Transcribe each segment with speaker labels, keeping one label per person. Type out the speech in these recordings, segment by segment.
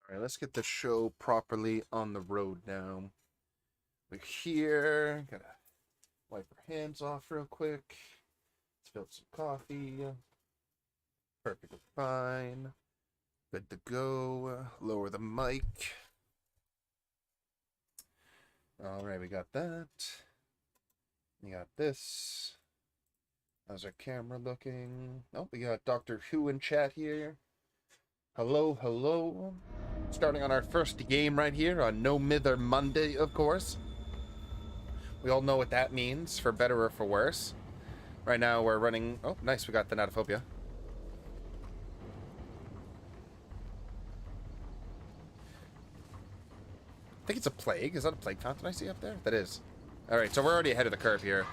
Speaker 1: All right, let's get the show properly on the road now. We're here. Gotta wipe our hands off real quick. Spill some coffee. Perfectly fine. Good to go. Lower the mic. All right, we got that. We got this. How's our camera looking? Oh, we got Doctor Who in chat here. Hello, hello. Starting on our first game right here on No Mither Monday, of course. We all know what that means, for better or for worse. Right now we're running... Oh, nice, we got the Thanatophobia. I think it's a plague. Is that a plague fountain I see up there? That is. Alright, so we're already ahead of the curve here.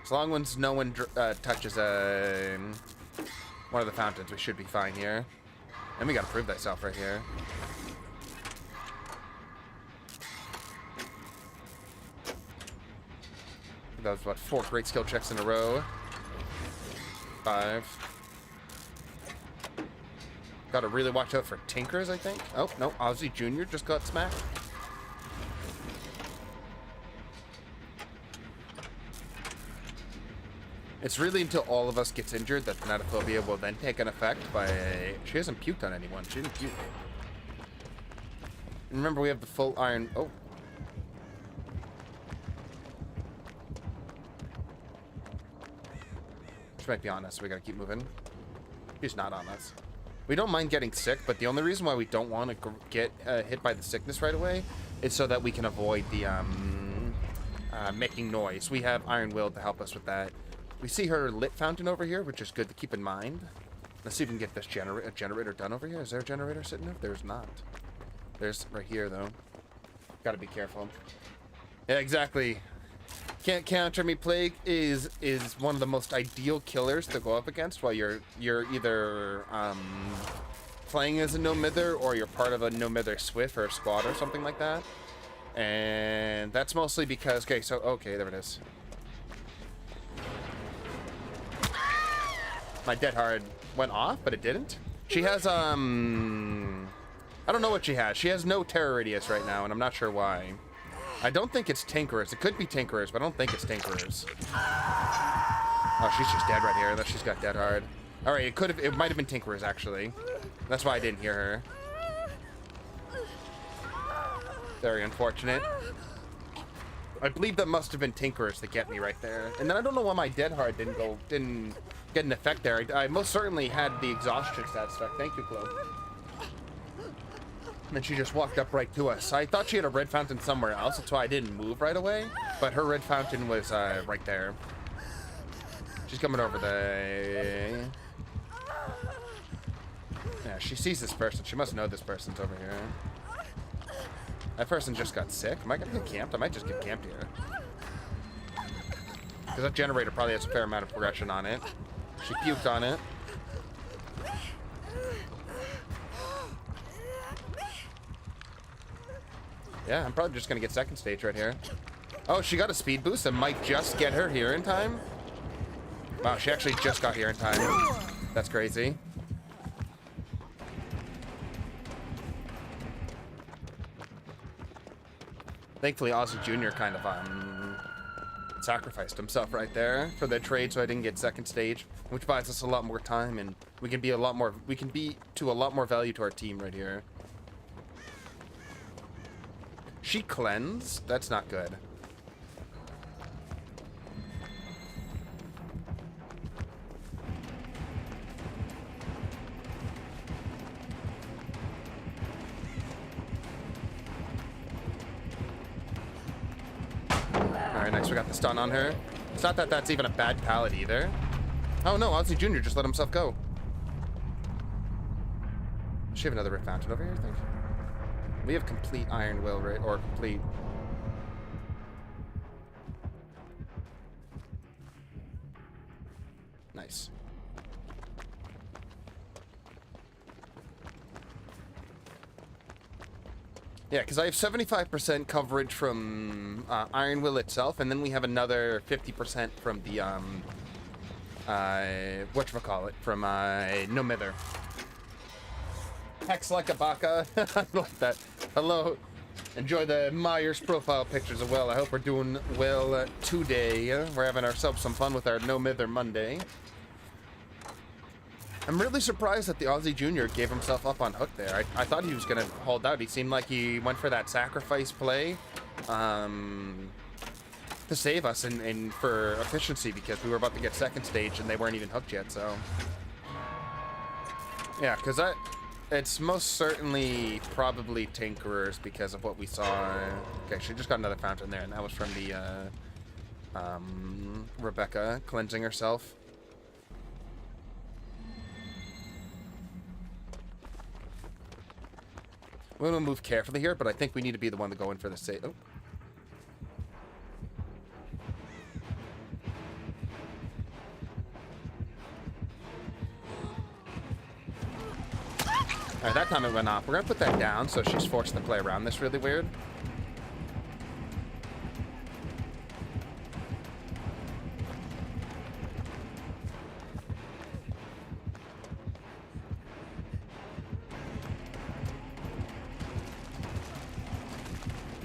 Speaker 1: As long as no one touches one of the fountains, we should be fine here. And we gotta prove thyself right here. That was, what, 4 great skill checks in a row. 5. Gotta really watch out for Tinkers, I think. Oh, no, Ozzy Jr. just got smacked. It's really until all of us gets injured that Thanatophobia will then take an effect by... She hasn't puked on anyone. She didn't puke. And remember, we have the full iron... Oh. She might be on us, so we gotta keep moving. She's not on us. We don't mind getting sick, but the only reason why we don't want to get hit by the sickness right away is so that we can avoid the making noise. We have Iron Will to help us with that. We see her lit fountain over here, which is good to keep in mind. Let's see if we can get this generator done over here. Is there a generator sitting there? There's not. There's right here, though. Gotta be careful. Yeah, exactly. Can't counter me. Plague is one of the most ideal killers to go up against while you're either playing as a no mither or you're part of a no mither swift or a squad or something like that. And that's mostly because okay, there it is. My dead hard went off, but it didn't. She has I don't know what she has. She has no terror radius right now, and I'm not sure why. I don't think it's Tinkerers. It could be Tinkerers, but I don't think it's Tinkerers. Oh, she's just dead right here. That she's got dead hard. All right, it might have been Tinkerers actually. That's why I didn't hear her. Very unfortunate. I believe that must have been Tinkerers that get me right there. And then I don't know why my dead hard didn't get an effect there. I most certainly had the exhaustion stat stuck. Thank you, Chloe. And then she just walked up right to us. I thought she had a red fountain somewhere else. That's why I didn't move right away. But her red fountain was right there. She's coming over the... Yeah, she sees this person. She must know this person's over here. That person just got sick. Am I gonna get camped? I might just get camped here. Because that generator probably has a fair amount of progression on it. She puked on it. Yeah, I'm probably just gonna get second stage right here. Oh, she got a speed boost and might just get her here in time. Wow, she actually just got here in time. That's crazy. Thankfully, Ozzy Jr. kind of sacrificed himself right there for the trade, so I didn't get second stage, which buys us a lot more time, and we can be to a lot more value to our team right here. She cleansed? That's not good. Alright, nice. We got the stun on her. It's not that that's even a bad pallet either. Oh no, Ozzy Jr. just let himself go. Does she have another red fountain over here, I think? We have complete Iron Will, right? Or complete... Nice. Yeah, because I have 75% coverage from Iron Will itself, and then we have another 50% from the whatchamacallit, from No Mither. Hex like a baka. I like that. Hello. Enjoy the Myers profile pictures as well. I hope we're doing well today. We're having ourselves some fun with our No Mither Monday. I'm really surprised that the Aussie Junior gave himself up on hook there. I thought he was going to hold out. He seemed like he went for that sacrifice play to save us and for efficiency, because we were about to get second stage and they weren't even hooked yet. So yeah, because it's most certainly probably Tinkerers because of what we saw. Okay, she just got another fountain there, and that was from the Rebecca cleansing herself. We're going to move carefully here, but I think we need to be the one to go in for the save. Oh. Alright, that time it went off. We're going to put that down so she's forced to play around this really weird.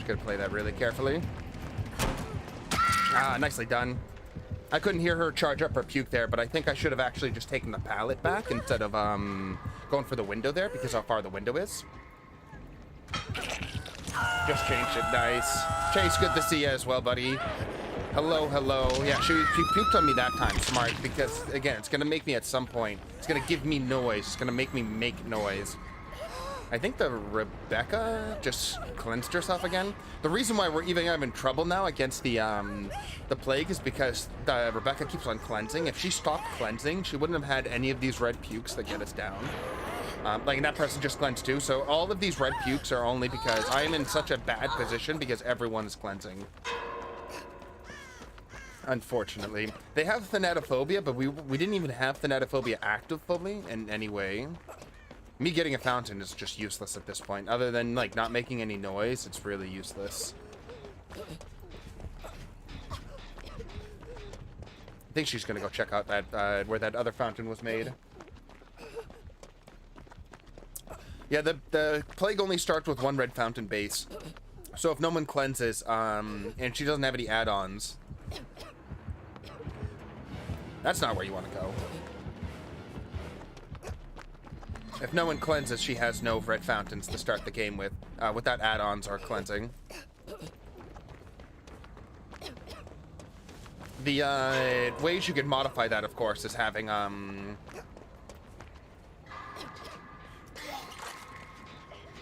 Speaker 1: Gonna play that really carefully. Ah, nicely done. I couldn't hear her charge up her puke there, but I think I should have actually just taken the pallet back instead of going for the window there, because how far the window is. Just changed it. Nice. Chase, good to see you as well, buddy. Hello, hello. Yeah, she puked on me that time. Smart, because again, it's gonna make me at some point. It's gonna give me noise. It's gonna make me make noise. I think the Rebecca just cleansed herself again. The reason why we're even having trouble now against the plague is because Rebecca keeps on cleansing. If she stopped cleansing, she wouldn't have had any of these red pukes that get us down. Like, and that person just cleansed too. So all of these red pukes are only because I am in such a bad position because everyone is cleansing. Unfortunately. They have thanatophobia, but we didn't even have thanatophobia active fully in any way. Me getting a fountain is just useless at this point. Other than, like, not making any noise, it's really useless. I think she's gonna go check out that, where that other fountain was made. Yeah, the plague only starts with one red fountain base. So if no one cleanses, and she doesn't have any add-ons, that's not where you want to go. If no one cleanses, she has no red fountains to start the game with, without add-ons or cleansing. The ways you could modify that, of course, is having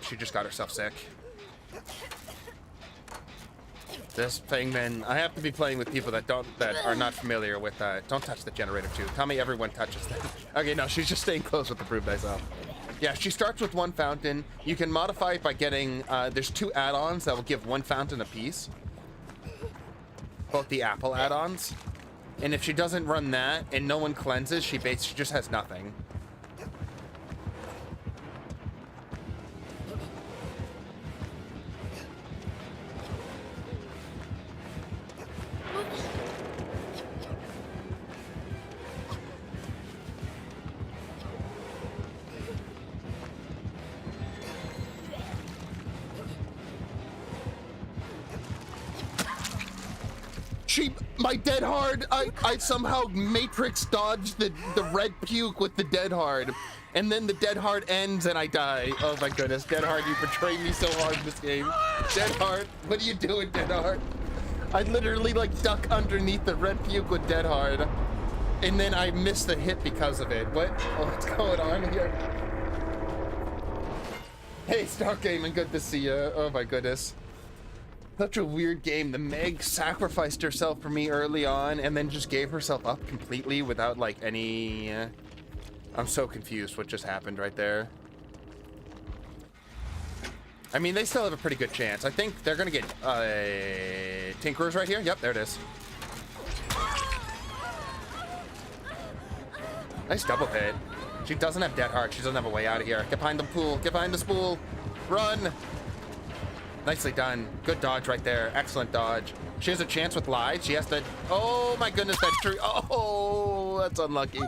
Speaker 1: she just got herself sick. This thing, then I have to be playing with people that are not familiar with don't touch the generator too. Tell me everyone touches that. Okay, no, she's just staying close with the prove thyself. Yeah, she starts with one fountain. You can modify it by getting there's two add-ons that will give one fountain apiece. Both the Apple add-ons. And if she doesn't run that and no one cleanses, she just has nothing. My dead hard, I somehow matrix dodged the red puke with the dead hard, and then the dead hard ends and I die. Oh my goodness, dead hard, you betrayed me so hard in this game. Dead hard, what are you doing, dead hard? I literally like duck underneath the red puke with dead hard, and then I missed the hit because of it. What's going on here? Hey, Star Gaming, good to see you. Oh my goodness. Such a weird game. The Meg sacrificed herself for me early on and then just gave herself up completely without like any... I'm so confused what just happened right there. I mean, they still have a pretty good chance. I think they're gonna get Tinkerers right here. Yep, there it is. Nice double hit. She doesn't have dead heart. She doesn't have a way out of here. Get behind the pool. Get behind the spool. Run. Nicely done. Good dodge right there. Excellent dodge. She has a chance with live. She has to... Oh, my goodness, that tree... Oh, that's unlucky.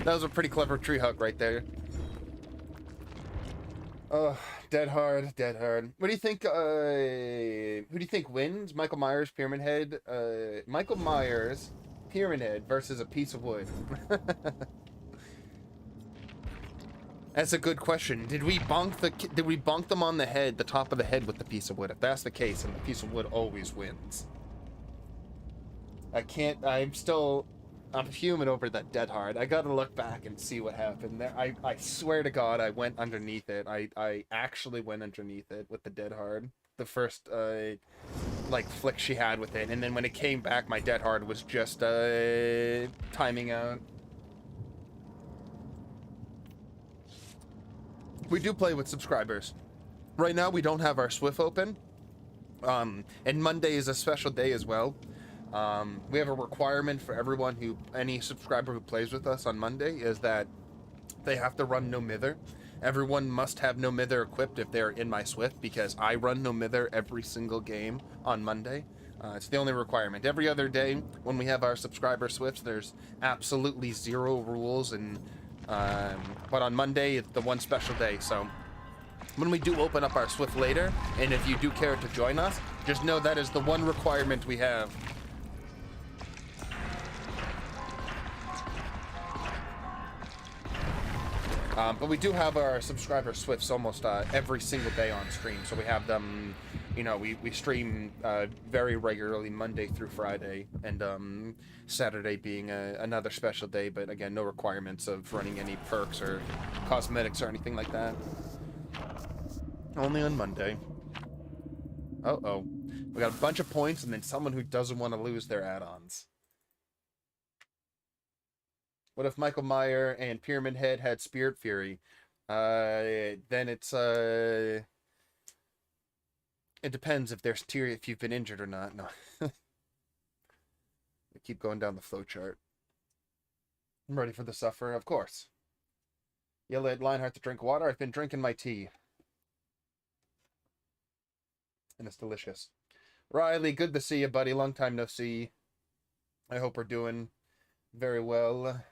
Speaker 1: That was a pretty clever tree hug right there. Oh, dead hard, dead hard. What do you think? Who do you think wins? Michael Myers, Pyramid Head. Michael Myers, Pyramid Head versus a piece of wood. That's a good question. Did we bonk them on the head, the top of the head with the piece of wood? If that's the case, then the piece of wood always wins. I'm fuming over that dead hard. I gotta look back and see what happened there. I swear to God, I went underneath it. I actually went underneath it with the dead hard. The first, like, flick she had with it. And then when it came back, my dead hard was just, timing out. We do play with subscribers. Right now, we don't have our Swift open. And Monday is a special day as well. We have a requirement for any subscriber who plays with us on Monday is that they have to run no Mither. Everyone must have no Mither equipped if they're in my Swift, because I run no Mither every single game on Monday. It's the only requirement. Every other day when we have our subscriber Swifts, there's absolutely zero rules, and but on Monday it's the one special day. So when we do open up our Swift later, and if you do care to join us, just know that is the one requirement we have. But we do have our subscriber Swifts almost every single day on stream. So we have them, you know, we stream very regularly Monday through Friday, and Saturday being another special day. But again, no requirements of running any perks or cosmetics or anything like that. Only on Monday. Uh-oh. We got a bunch of points and then someone who doesn't want to lose their add-ons. What if Michael Meyer and Pyramid Head had Spirit Fury? Then it's it depends if you've been injured or not. No. I keep going down the flowchart. I'm ready for the suffer, of course. Yell at Lionheart to drink water. I've been drinking my tea. And it's delicious. Riley, good to see you, buddy. Long time no see. I hope we're doing very well.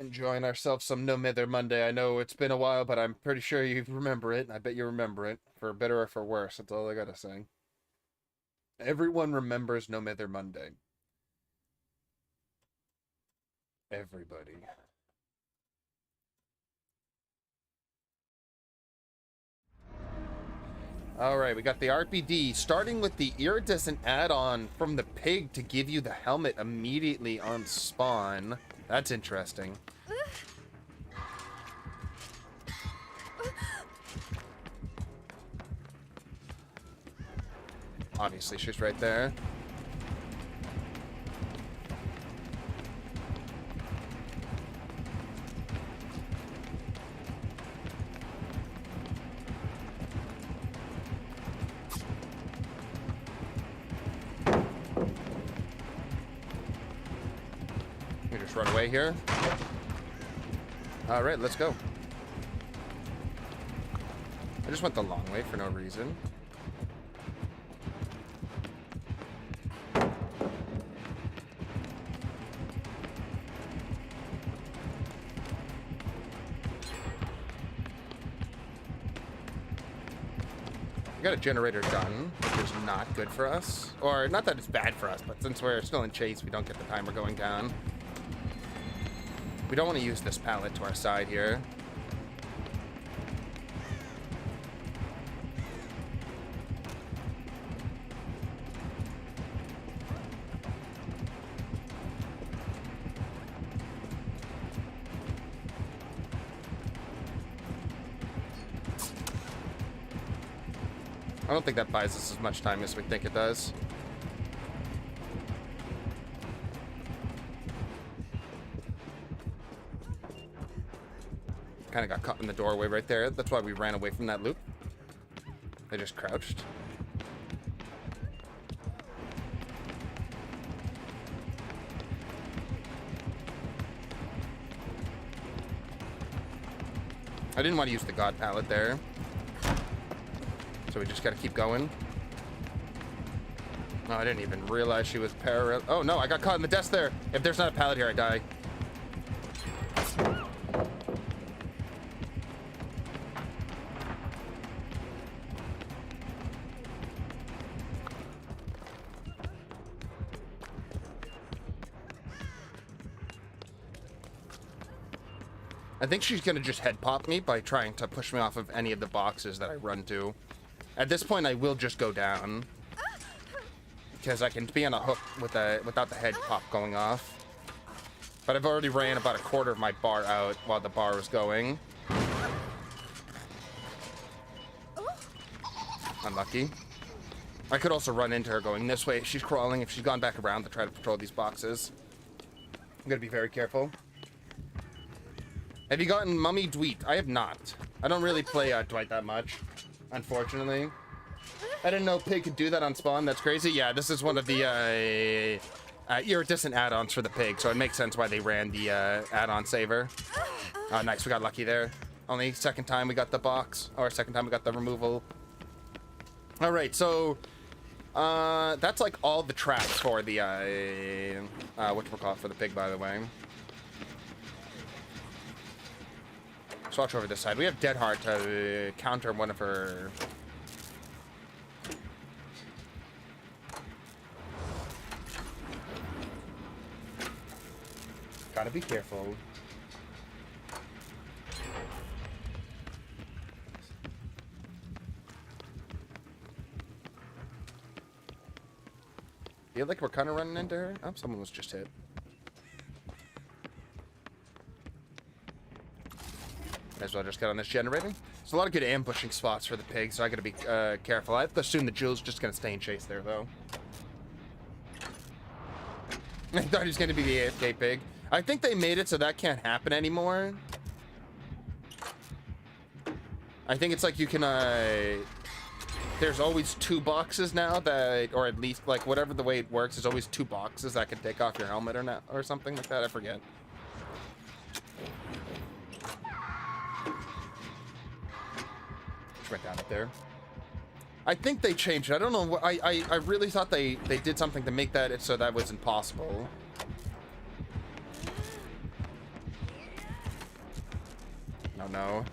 Speaker 1: Enjoying ourselves some No Mither Monday. I know it's been a while, but I'm pretty sure you remember it. I bet you remember it. For better or for worse. That's all I gotta say. Everyone remembers No Mither Monday. Everybody. Alright, we got the RPD, starting with the iridescent add-on from the pig to give you the helmet immediately on spawn. That's interesting. Obviously, she's right there. Run away here. All right, let's go. I just went the long way for no reason. We got a generator gun, which is not good for us. Or, not that it's bad for us, but since we're still in chase, we don't get the timer going down. We don't want to use this pallet to our side here. I don't think that buys us as much time as we think it does. Kind of got caught in the doorway right there. That's why we ran away from that loop. They just crouched. I didn't want to use the god pallet there. So we just got to keep going. Oh, I didn't even realize she was parallel. Oh no, I got caught in the desk there. If there's not a pallet here, I die. I think she's gonna just head pop me by trying to push me off of any of the boxes that I run to. At this point, I will just go down. Because I can be on a hook with without the head pop going off. But I've already ran about a quarter of my bar out while the bar was going. Unlucky. I could also run into her going this way if she's crawling, if she's gone back around to try to patrol these boxes. I'm gonna be very careful. Have you gotten Mummy Dwight? I have not. I don't really play Dwight that much, unfortunately. I didn't know Pig could do that on spawn. That's crazy. Yeah, this is one of the iridescent add-ons for the Pig, so it makes sense why they ran the add-on saver. Oh, nice. We got lucky there. Only second time we got the box, or second time we got the removal. All right, so that's like all the traps for the whatchamacallit for the Pig, by the way. Let's watch over this side. We have Dead Heart to counter one of her. Gotta be careful. Feel like we're kind of running into her. Oh, someone was just hit. Might as well just get on this generator. There's a lot of good ambushing spots for the Pig, so I gotta be careful. I have to assume the Jewel's just gonna stay in chase there, though. I thought he was gonna be the AFK Pig. I think they made it so that can't happen anymore. I think it's like you can, there's always 2 boxes now that, or at least, like, whatever the way it works, there's always 2 boxes that can take off your helmet or not, or something like that. I forget. Just went down up there. I think they changed it. I don't know. I really thought they did something to make that so that was impossible. No, no.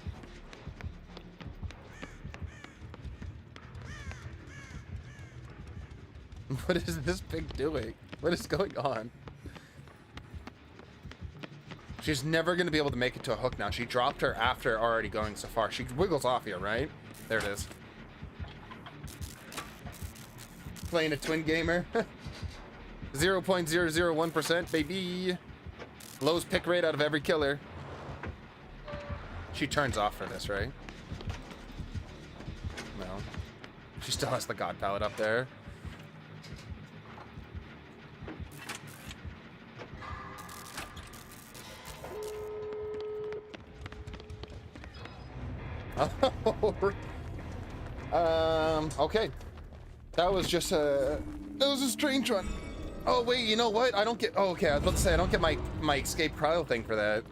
Speaker 1: What is this Pig doing? What is going on? She's never going to be able to make it to a hook now. She dropped her after already going so far. She wiggles off here, right? There it is. Playing a twin gamer. 0.001%, baby. Lowest pick rate out of every killer. She turns off for this, right? No. She still has the God pallet up there. Okay. That was just a strange one. Oh wait, you know what? I don't get. Oh, okay. I was about to say I don't get my escape cryo thing for that.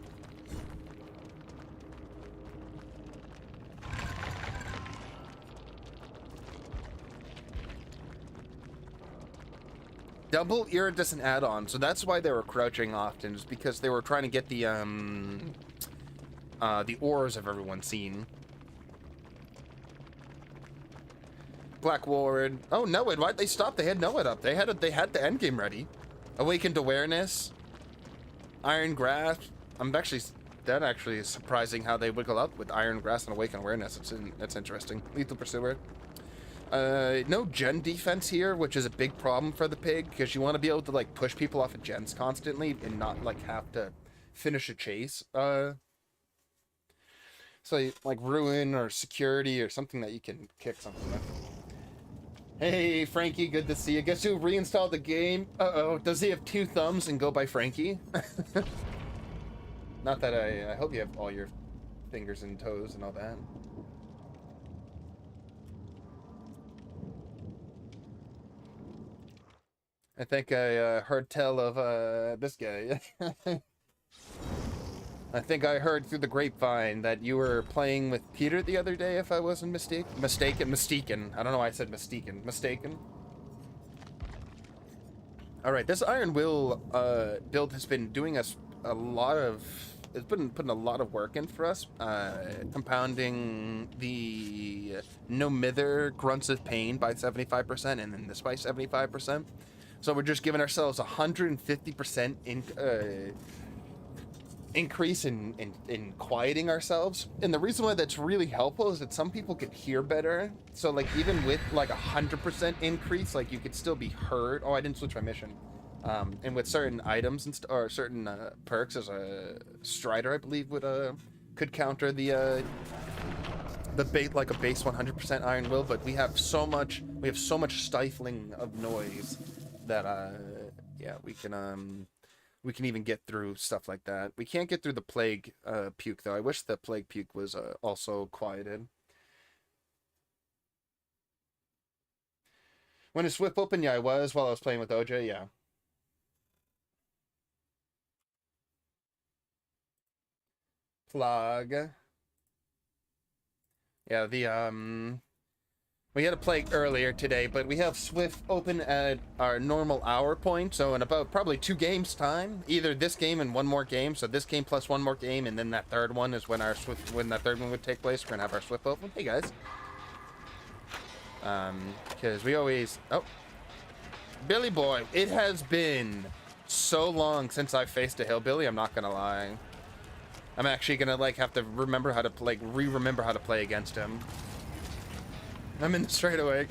Speaker 1: Double iridescent add-on. So that's why they were crouching often, is because they were trying to get the ores of everyone seen. Black Ward. Oh, Noed. Why'd they stop? They had Noed up. They had the end game ready. Awakened Awareness. Iron Grasp. That actually is surprising how they wiggle up with Iron Grasp and Awakened Awareness. That's interesting. Lethal Pursuer. No gen defense here, which is a big problem for the Pig, because you want to be able to like push people off of gens constantly and not like have to finish a chase. So like Ruin or Security or something that you can kick something with. Hey, Frankie, good to see you. Guess who reinstalled the game? Uh-oh, does he have 2 thumbs and go by Frankie? Not that I hope you have all your fingers and toes and all that. I think I heard tell of this guy. I think I heard through the grapevine that you were playing with Peter the other day, if I wasn't mistaken. Mistaken. I don't know why I said mistaken. Alright, this Iron Will build has been doing us a lot of... It's been putting a lot of work in for us. Compounding the No Mither Grunts of Pain by 75% and then this by 75%. So we're just giving ourselves 150% in... increase in quieting ourselves. And the reason why that's really helpful is that some people can hear better. So like even with like 100% increase, like you could still be heard. Oh, I didn't switch my mission. And with certain items and or certain perks, as a Strider, I believe, would could counter the bait like a base 100% Iron Will. But we have so much stifling of noise that yeah, we can even get through stuff like that. We can't get through the Plague Puke though. I wish the Plague Puke was also quieted. When is Swift open? Yeah, I was while I was playing with OJ. Yeah. Plug. Yeah, we had a Plague earlier today, but we have Swift open at our normal hour point, so in about probably 2 games time, either this game and 1 more game, so this game plus 1 more game, and then that third one is when our Swift, when that third one would take place. We're gonna have our Swift open. Hey guys. Because we always, oh, Billy boy, it has been so long since I faced a hillbilly, I'm not gonna lie. I'm actually gonna like have to remember how to like remember how to play against him. I'm in straight away.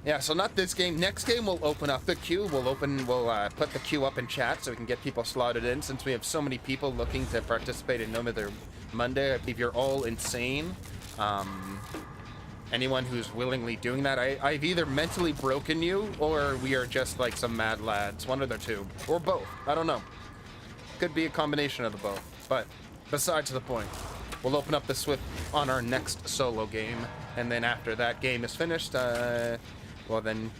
Speaker 1: Yeah, so not this game. Next game we'll open up the queue. We'll put the queue up in chat so we can get people slotted in. Since we have so many people looking to participate in No Mither Monday, I believe you're all insane. Anyone who's willingly doing that, I've either mentally broken you or we are just like some mad lads. One of the two, or both. I don't know. Could be a combination of the both. But besides the point, we'll open up the Swift on our next solo game, and then after that game is finished, well then,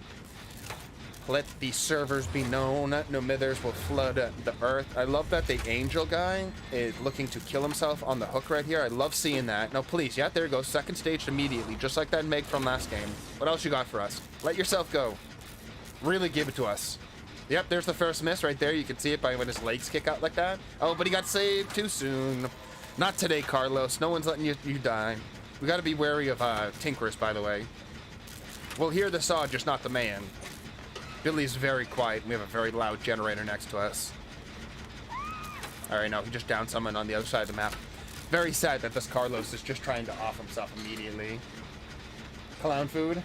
Speaker 1: let the servers be known. No Mithers will flood the earth. I love that the angel guy is looking to kill himself on the hook right here. I love seeing that. No, please, yeah, there you go. Second stage immediately, just like that Meg from last game. What else you got for us? Let yourself go. Really give it to us. Yep, there's the first miss right there. You can see it by when his legs kick out like that. Oh, but he got saved too soon. Not today, Carlos. No one's letting you die. We got to be wary of tinkerers, by the way. We'll hear the saw, just not the man. Billy's very quiet. We have a very loud generator next to us. All right, no, he just downed someone on the other side of the map. Very sad that this Carlos is just trying to off himself immediately. Clown food.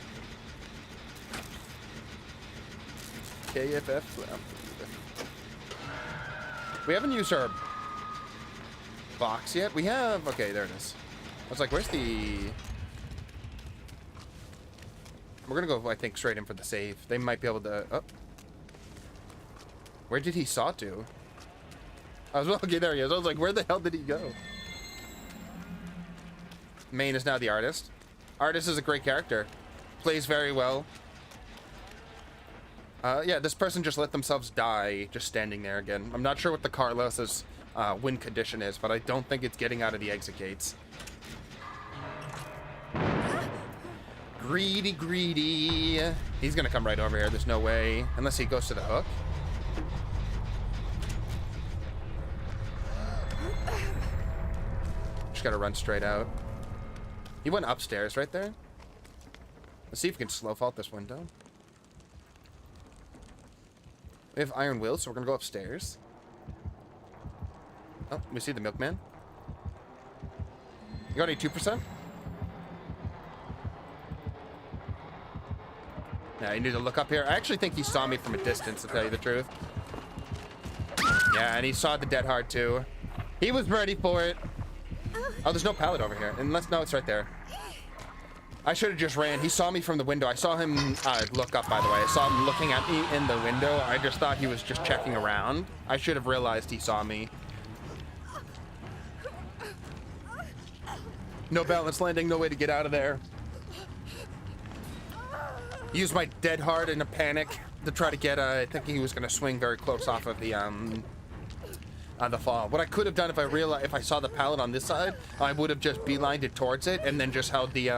Speaker 1: KFF clown food. We haven't used our box yet. We have, okay, there it is. I was like, where's the... We're gonna go, I think, straight in for the save. They might be able to, oh. Where did he saw to? I was, okay, there he is. I was like, where the hell did he go? Main is now the artist. Artist is a great character. Plays very well. Yeah, this person just let themselves die just standing there again. I'm not sure what the Carlos's win condition is, but I don't think it's getting out of the exit gates. Greedy, greedy. He's gonna come right over here. There's no way. Unless he goes to the hook. Just gotta run straight out. He went upstairs right there. Let's see if we can slow fault this window. We have Iron Will, so we're gonna go upstairs. Oh, we see the milkman. You got any 2%? Yeah, you need to look up here. I actually think he saw me from a distance, to tell you the truth. Yeah, and he saw the dead hard too. He was ready for it. Oh, there's no pallet over here. Unless, no, it's right there. I should have just ran. He saw me from the window. I saw him look up, by the way. I saw him looking at me in the window. I just thought he was just checking around. I should have realized he saw me. No balance landing, no way to get out of there. Used my dead hard in a panic to try to get, thinking he was going to swing very close off of the fall. What I could have done if I saw the pallet on this side, I would have just beelined it towards it and then just held the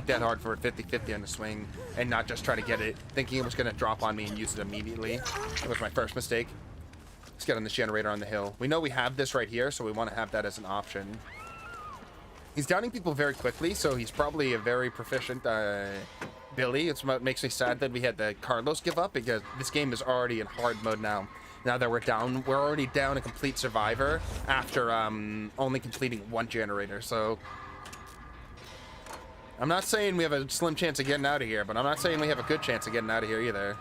Speaker 1: dead hard for a 50-50 on the swing and not just try to get it, thinking it was going to drop on me and use it immediately. That was my first mistake. Let's get on this generator on the hill. We know we have this right here, so we want to have that as an option. He's downing people very quickly, so he's probably a very proficient Billy. It's what makes me sad that we had the Carlos give up, because this game is already in hard mode now. Now that we're already down a complete survivor after only completing one generator. So I'm not saying we have a slim chance of getting out of here, but I'm not saying we have a good chance of getting out of here either.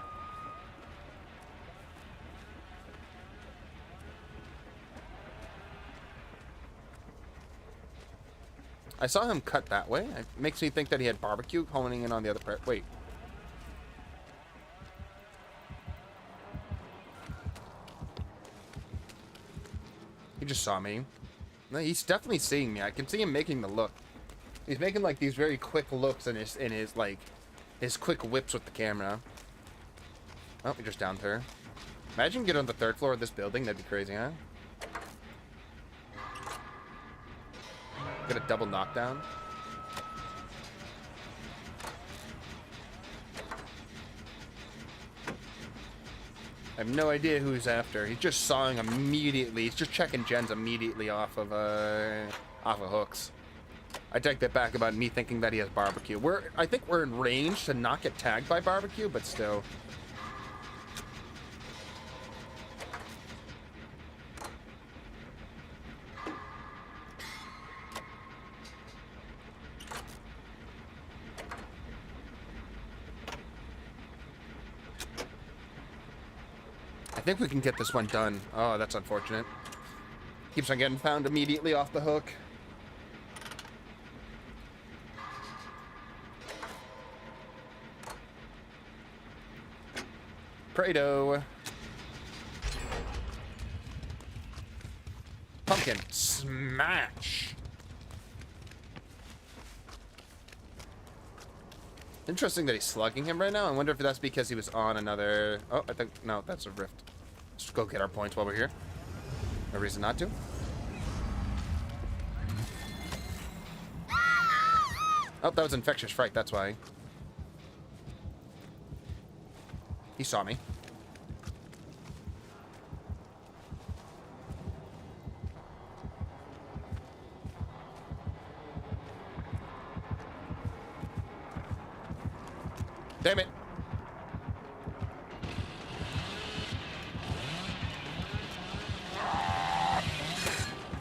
Speaker 1: I saw him cut that way. It makes me think that he had barbecue honing in on the other part. Wait. He just saw me. No, he's definitely seeing me. I can see him making the look. He's making like these very quick looks in his like his quick whips with the camera. Oh, we just downed her. Imagine getting on the 3rd floor of this building. That'd be crazy, huh? Get a double knockdown. I have no idea who he's after. He's just sawing immediately. He's just checking gens immediately off of hooks. I take that back about me thinking that he has barbecue. I think we're in range to not get tagged by barbecue, but still. I think we can get this one done. Oh, that's unfortunate. Keeps on getting found immediately off the hook. Prado. Pumpkin. Smash. Interesting that he's slugging him right now. I wonder if that's because he was on another... Oh, I think... No, that's a rift. Let's go get our points while we're here. No reason not to. Oh, that was infectious fright. That's why. He saw me. Damn it.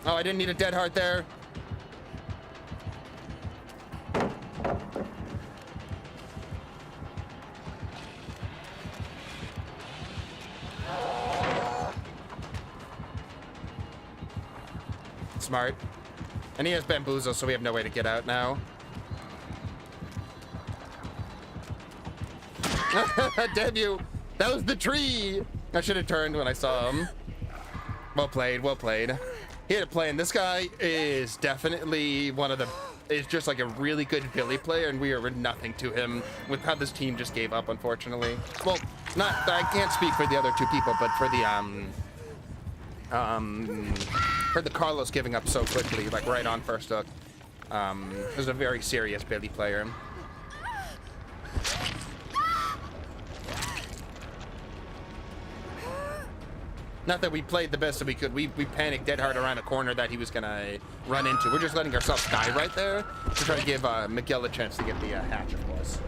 Speaker 1: Oh, I didn't need a dead heart there. Smart. And he has bamboozle, so we have no way to get out now. Damn you! That was the tree! I should have turned when I saw him. Well played, well played. He had a plan. This guy is definitely one of the... is just like a really good Billy player, and we are nothing to him with how this team just gave up, unfortunately. Well, not... I can't speak for the other two people, but for the Carlos giving up so quickly, like right on first hook. Was a very serious Billy player. Not that we played the best that we could. We panicked dead hard around a corner that he was going to run into. We're just letting ourselves die right there to try to give Miguel a chance to get the hatch, of course.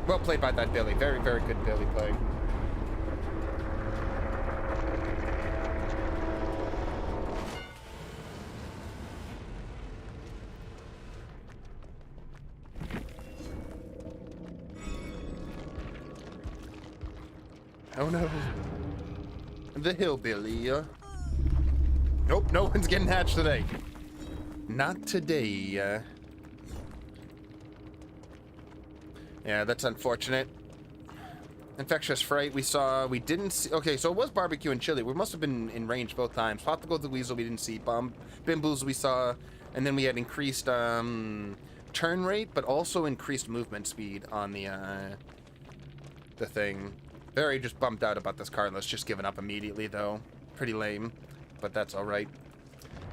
Speaker 1: Well played by that Billy. Very, very good Billy play. Oh no. The hillbilly. Nope, no one's getting hatched today. Not today. Yeah, that's unfortunate. Infectious fright, we didn't see. Okay, so it was barbecue and chili. We must have been in range both times. Pop the Gold the Weasel, we didn't see. Bimboos, we saw. And then we had increased turn rate, but also increased movement speed on the thing. Very just bummed out about this Carlos just giving up immediately, though. Pretty lame, but that's all right.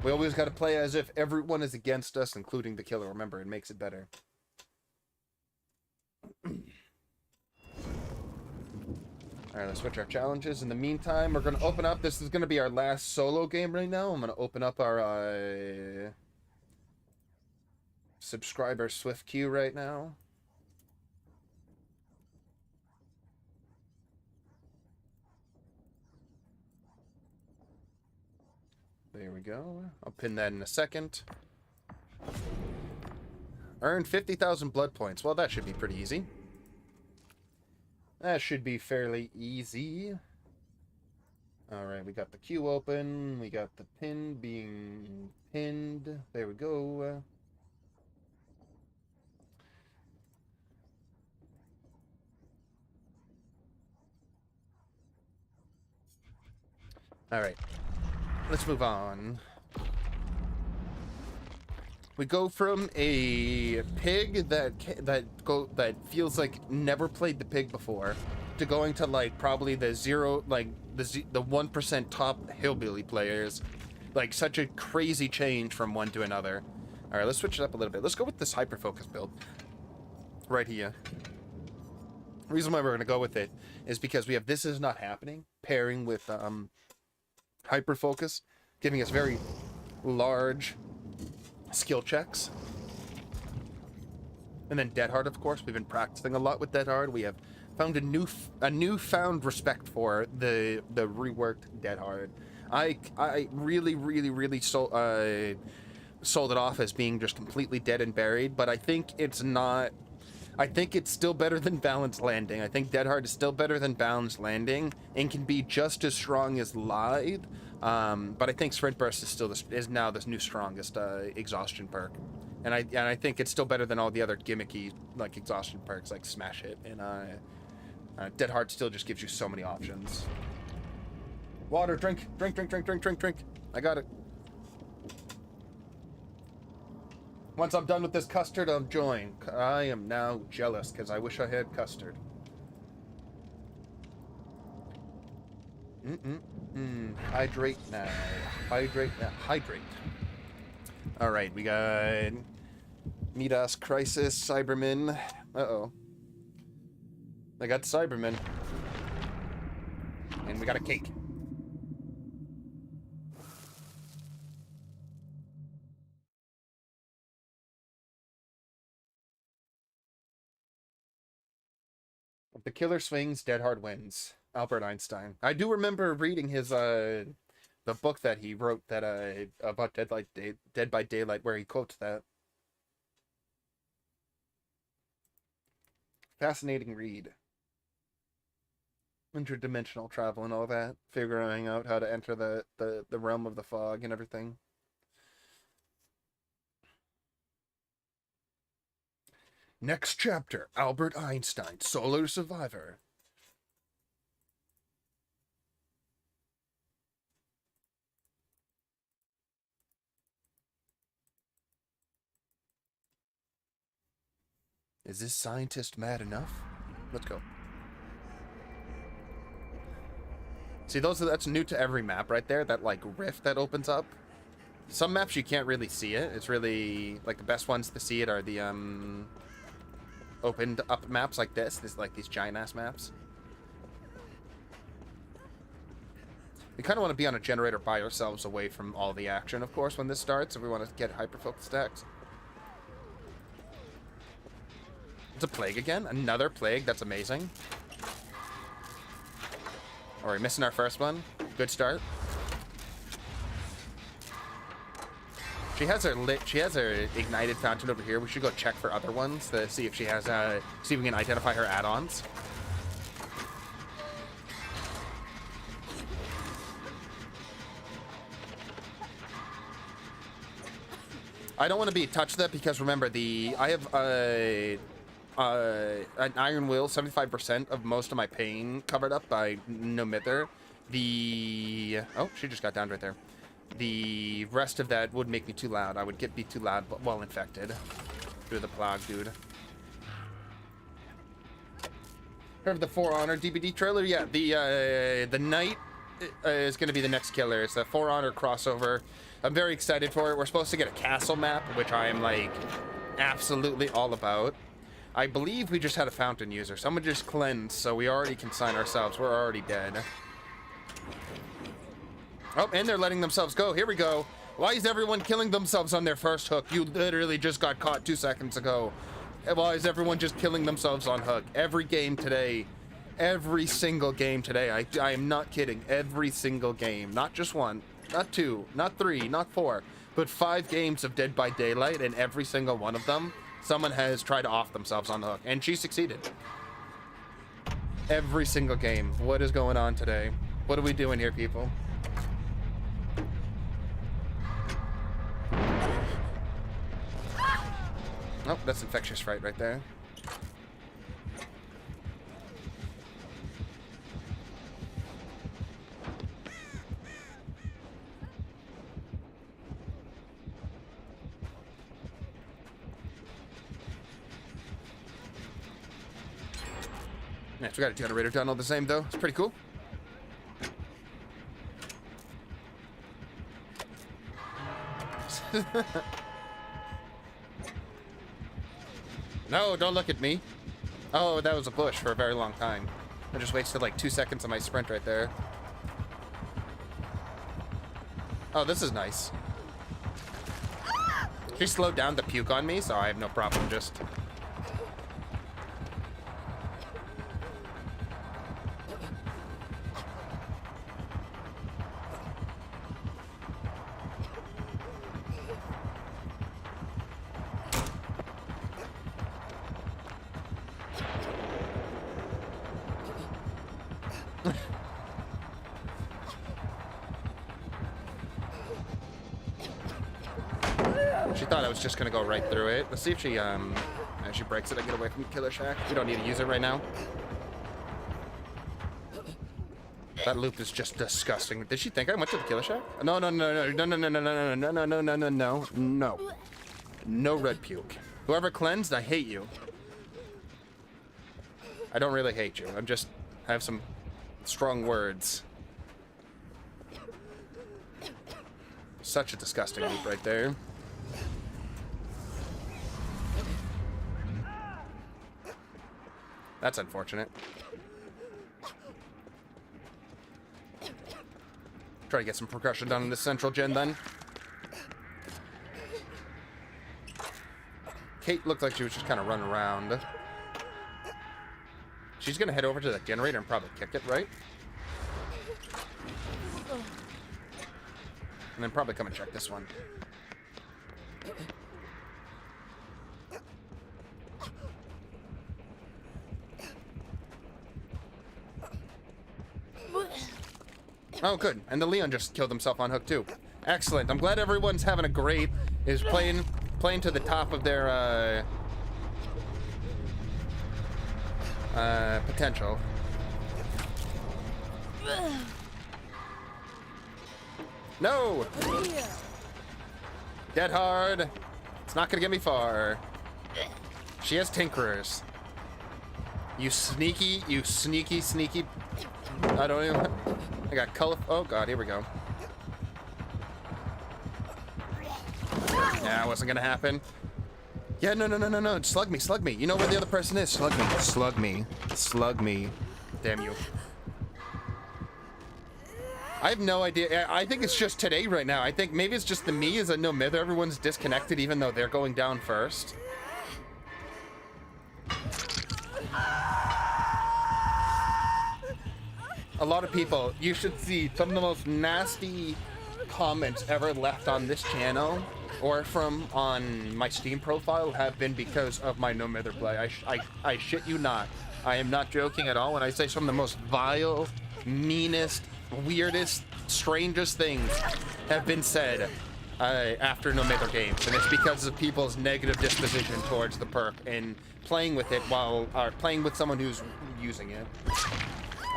Speaker 1: We always got to play as if everyone is against us, including the killer. Remember, it makes it better. All right, let's switch our challenges. In the meantime, we're going to open up. This is going to be our last solo game right now. I'm going to open up our subscriber Swift queue right now. There we go. I'll pin that in a second. Earn 50,000 blood points. Well, that should be pretty easy. That should be fairly easy. Alright, we got the queue open. We got the pin being pinned. There we go. Alright. Let's move on. We go from a pig that feels like never played the pig before to going to like probably the 1% top hillbilly players. Like such a crazy change from one to another. All right, let's switch it up a little bit. Let's go with this hyperfocus build right here. The reason why we're going to go with it is because we have This Is Not Happening pairing with hyperfocus, giving us very large skill checks. And then Dead Hard, of course. We've been practicing a lot with Dead Hard. We have found a newfound respect for the reworked Dead Hard. I really sold it off as being just completely dead and buried, but I think it's not. I think it's still better than Balanced Landing. I think Dead Hard is still better than Balanced Landing and can be just as strong as Lithe. But I think Sprint Burst is now this new strongest exhaustion perk, and I think it's still better than all the other gimmicky like exhaustion perks like Smash Hit, and Dead Hard still just gives you so many options. Water, drink. I got it. Once I'm done with this custard, I'll join. I am now jealous because I wish I had custard. Hydrate now. Hydrate now. Hydrate. Alright, we got Midas, Crisis, Cyberman. Uh-oh. I got Cyberman. And we got a cake. If the killer swings, Dead Hard wins. Albert Einstein. I do remember reading his the book that he wrote that about Dead by Daylight, where he quotes that. Fascinating read. Interdimensional travel and all that. Figuring out how to enter the realm of the fog and everything. Next chapter, Albert Einstein, Solar Survivor. Is this scientist mad enough? Let's go. See, that's new to every map right there, that like rift that opens up. Some maps you can't really see it. It's really like the best ones to see it are the opened up maps like this. Like these giant ass maps. We kind of want to be on a generator by ourselves away from all the action, of course, when this starts, if we want to get hyper-focus stacks. It's a plague again? Another plague? That's amazing. Are we missing our first one? Good start. She has her ignited fountain over here. We should go check for other ones to see if she has see if we can identify her add-ons. I don't want to be touched that because remember I have an Iron Will, 75% of most of my pain covered up by no Mither. Oh, she just got downed right there. The rest of that would make me too loud. I would be too loud while infected through the plague, dude. Heard of the For Honor DBD trailer? Yeah, the Knight is going to be the next killer. It's the For Honor crossover. I'm very excited for it. We're supposed to get a castle map, which I am like absolutely all about. I believe we just had a fountain user. Someone just cleansed, so we already can sign ourselves. We're already dead. Oh, and they're letting themselves go. Here we go. Why is everyone killing themselves on their first hook? You literally just got caught 2 seconds ago. Why is everyone just killing themselves on hook? Every game today. Every single game today. I am not kidding. Every single game. Not just one. not 2, not 3, not 4, but 5 games of Dead by Daylight, and every single one of them, someone has tried to off themselves on the hook, and she succeeded. Every single game. What is going on today? What are we doing here, people? Oh, that's Infectious Fright right there. Yeah, we got a generator done all the same, though. It's pretty cool. No, don't look at me. Oh, that was a bush for a very long time. I just wasted like 2 seconds of my sprint right there. Oh, this is nice. She slowed down to puke on me, so I have no problem just... She thought I was just gonna go right through it. Let's see if she as she breaks it, I get away from Killer Shack. We don't need to use it right now. That loop is just disgusting. Did she think I went to the Killer Shack? No, no, no, no, no, no, no, no, no, no, no, no, no, no, no, no. No red puke. Whoever cleansed, I hate you. I don't really hate you. I have some strong words. Such a disgusting loop right there. That's unfortunate. Try to get some progression done in this central gen then. Kate looked like she was just kind of running around. She's gonna head over to the generator and probably kick it, right? And then probably come and check this one. Oh, good. And the Leon just killed himself on hook, too. Excellent. I'm glad everyone's having a great... is playing to the top of their, potential. No! Dead hard. It's not gonna get me far. She has Tinkerers. You sneaky... I don't even... I got color... Oh, God, here we go. Yeah, it wasn't gonna happen. Yeah, no, no, no, no, no. Slug me, slug me. You know where the other person is. Slug me. Slug me. Slug me. Damn you. I have no idea. I think it's just today right now. I think maybe it's just the me as I know Mither. Everyone's disconnected even though they're going down first. A lot of people, you should see some of the most nasty comments ever left on this channel or from on my Steam profile have been because of my no Mither play. I shit you not. I am not joking at all when I say some of the most vile, meanest, weirdest, strangest things have been said after no Mither games, and it's because of people's negative disposition towards the perk and playing with it while playing with someone who's using it.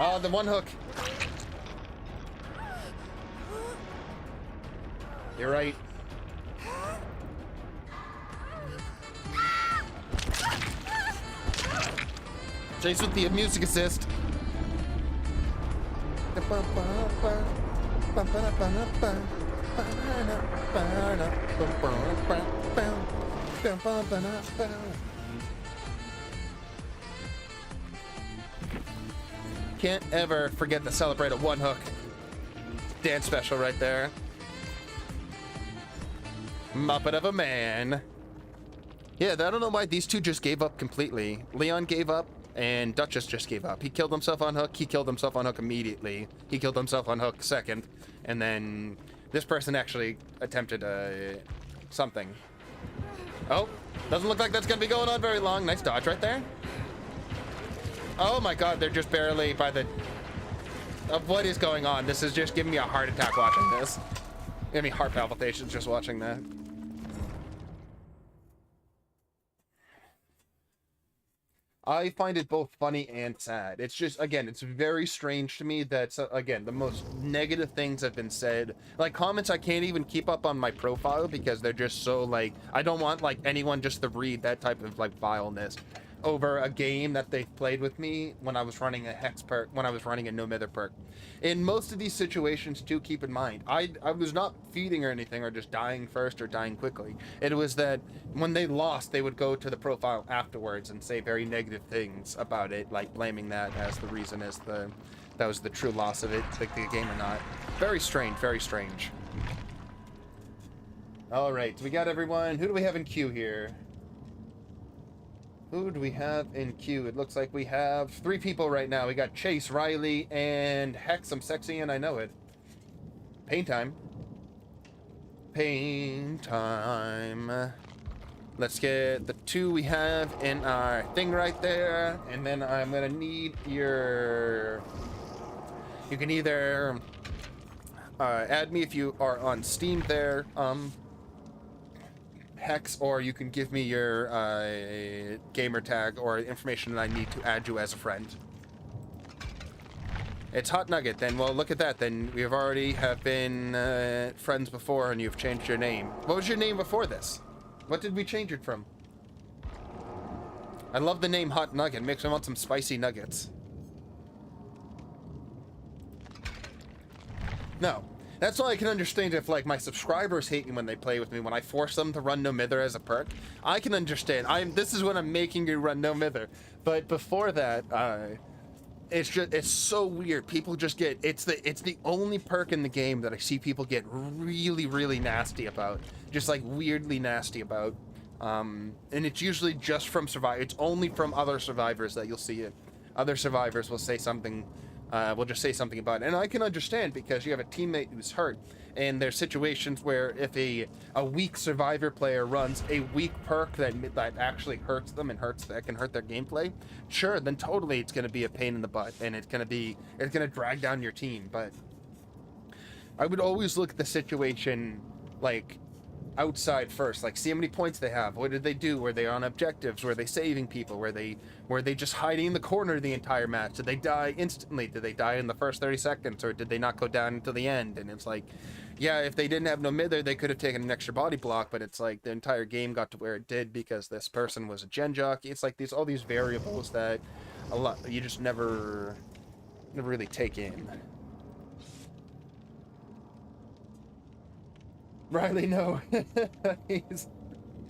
Speaker 1: Oh, the one hook. You're right. Chase with the music assist. Can't ever forget to celebrate a one hook dance special right there. Muppet of a man. Yeah, I don't know why these two just gave up completely. Leon gave up and Duchess just gave up. He killed himself on hook. He killed himself on hook immediately. He killed himself on hook second. And then This person actually attempted something. Oh, doesn't look like that's gonna be going on very long. Nice dodge right there. Oh my god, they're just barely by the... what is going on? This is just giving me a heart attack watching this. Giving me heart palpitations just watching that. I find it both funny and sad. It's just, again, it's very strange to me that, again, the most negative things have been said. Like, comments I can't even keep up on my profile because they're just so, like, I don't want, like, anyone just to read that type of, like, vileness over a game that they've played with me when I was running a hex perk, when I was running a no mither perk. In most of these situations, too, keep in mind, I was not feeding or anything or just dying first or dying quickly. It was that when they lost, they would go to the profile afterwards and say very negative things about it, like blaming that as the reason as that was the true loss of it, like the game or not. Very strange, very strange. All right, so we got everyone. Who do we have in queue here? Who do we have in queue? It looks like we have 3 people right now. We got Chase, Riley, and Hex. I'm sexy and I know it. Pain time. Pain time. Let's get the 2 we have in our thing right there. And then I'm going to need your... You can either add me if you are on Steam there. Hex, or you can give me your gamer tag or information that I need to add you as a friend. It's Hot Nugget. Then, well, look at that. Then we have already have been friends before, and you've changed your name. What was your name before this? What did we change it from? I love the name Hot Nugget. Makes me want some spicy nuggets. No. That's all I can understand if, like, my subscribers hate me when they play with me, when I force them to run no mither as a perk. I can understand. This is when I'm making you run no mither. But before that, it's so weird. People just get, it's the only perk in the game that I see people get really, really nasty about. Just, like, weirdly nasty about. And it's usually just from survivors. It's only from other survivors that you'll see it. Other survivors will say something... we'll just say something about it. And I can understand because you have a teammate who's hurt. And there's situations where if a weak survivor player runs a weak perk that actually hurts them and that can hurt their gameplay, sure, then totally it's going to be a pain in the butt. And it's going to drag down your team. But I would always look at the situation like outside first, like see how many points they have, what did they do, were they on objectives, were they saving people, were they just hiding in the corner the entire match, did they die instantly, did they die in the first 30 seconds, or did they not go down until the end? And it's like, yeah, if they didn't have no mither, they could have taken an extra body block, but it's like the entire game got to where it did because this person was a gen jockey. It's like all these variables that you just never really take in. Riley, no.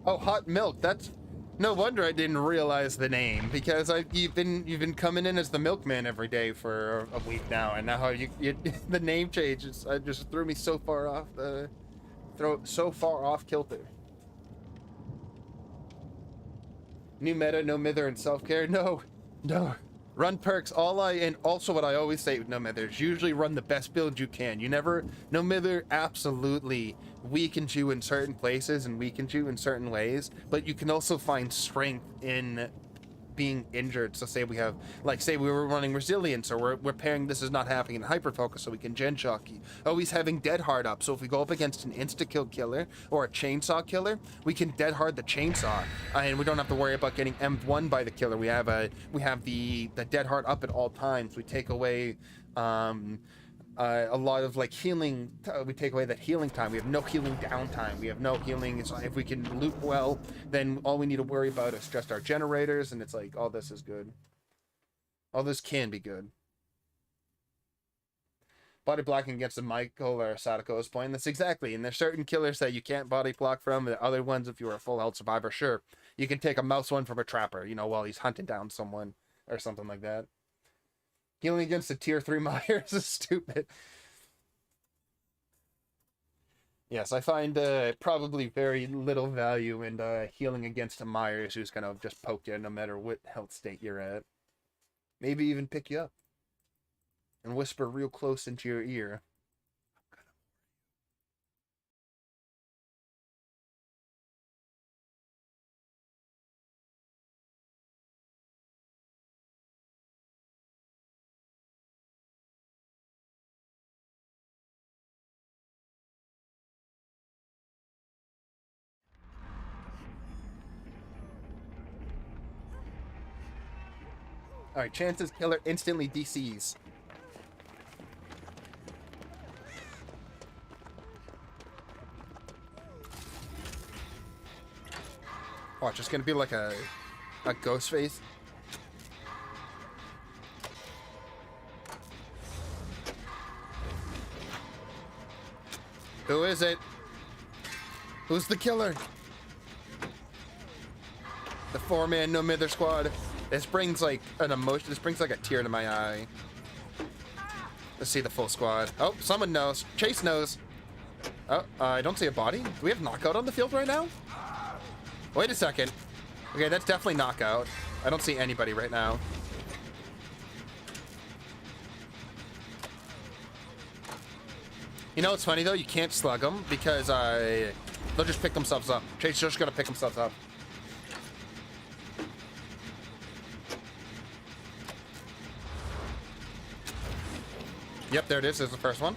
Speaker 1: Oh, Hot Milk. That's no wonder I didn't realize the name, because you've been coming in as the milkman every day for a week now, and now how you the name change just threw me so far off kilter. New meta, no mither, and self-care. No. Run perks. And also what I always say with no mither is usually run the best build you can. No mither absolutely weakens you in certain places and weakens you in certain ways, but you can also find strength in being injured. So say we were running resilience, or we're pairing this is not happening in hyper focus, so we can gen jockey. Always having dead hard up, so if we go up against an insta kill killer or a chainsaw killer, we can dead hard the chainsaw, and we don't have to worry about getting M1 by the killer. We have the dead hard up at all times. We take away a lot of like healing. We take away that healing time. We have no healing downtime. We have no healing. So if we can loot well, then all we need to worry about is just our generators, and it's like all this is good. All this can be good. Body blocking against a Michael or a Sadako is playing this exactly. And there's certain killers that you can't body block from. The other ones, if you're a full health survivor, sure, you can take a mouse one from a trapper, while he's hunting down someone or something like that. Healing against a tier 3 Myers is stupid. Yes, I find probably very little value in healing against a Myers who's going to just poke you no matter what health state you're at. Maybe even pick you up and whisper real close into your ear. Alright, chances killer instantly DCs. Watch, it's gonna be like a ghost face. Who is it? Who's the killer? The 4-man no Mither squad. This brings like an emotion. This brings like a tear to my eye. Let's see the full squad. Oh, someone knows. Chase knows. Oh, I don't see a body. Do we have knockout on the field right now? Wait a second. Okay, that's definitely knockout. I don't see anybody right now. You know what's funny though? You can't slug them because they'll just pick themselves up. Chase is just gonna pick themselves up. Yep, there it is. There's the first one.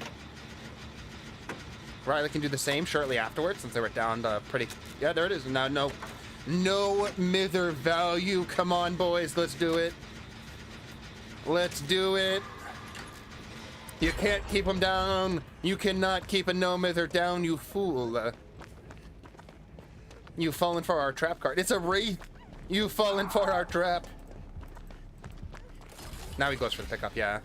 Speaker 1: Riley can do the same shortly afterwards since they were down to pretty... Yeah, there it is. Now, no Mither value. Come on, boys. Let's do it. Let's do it. You can't keep them down. You cannot keep a no Mither down, you fool. You've fallen for our trap card. It's a wraith. You've fallen for our trap. Now he goes for the pickup, yeah.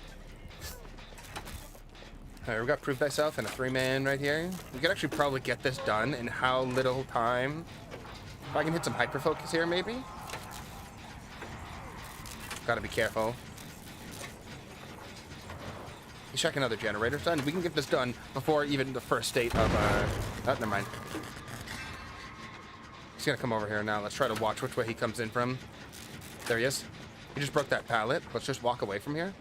Speaker 1: Alright, we got Prove Thyself and a 3-man right here. We could actually probably get this done in how little time. If I can hit some hyper focus here, maybe. Gotta be careful. He's checking other generators done. We can get this done before even the first state of oh, never mind. He's gonna come over here now. Let's try to watch which way he comes in from. There he is. He just broke that pallet. Let's just walk away from here.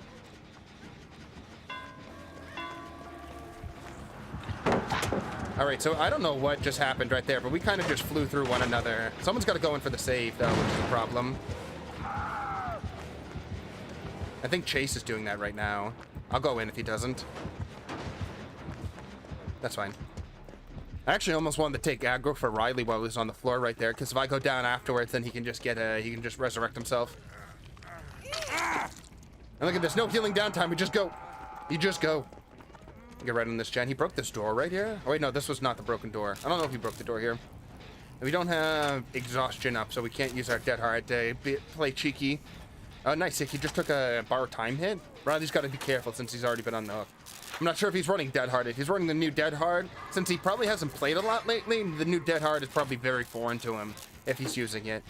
Speaker 1: Alright, so I don't know what just happened right there, but we kind of just flew through one another. Someone's got to go in for the save, though, which is a problem. I think Chase is doing that right now. I'll go in if he doesn't. That's fine. I actually almost wanted to take aggro for Riley while he was on the floor right there, because if I go down afterwards, then he can just get he can just resurrect himself. And look at this, no healing downtime, we just go. You just go. Get right on this gen. He broke this door right here. Oh wait, no, this was not the broken door. I don't know if he broke the door here. We don't have exhaustion up, so we can't use our dead hard to play cheeky. Oh, nice. He just took a bar time hit. Riley's got to be careful since he's already been on the hook. I'm not sure if he's running dead hard. If he's running the new dead hard, since he probably hasn't played a lot lately, the new dead hard is probably very foreign to him if he's using it.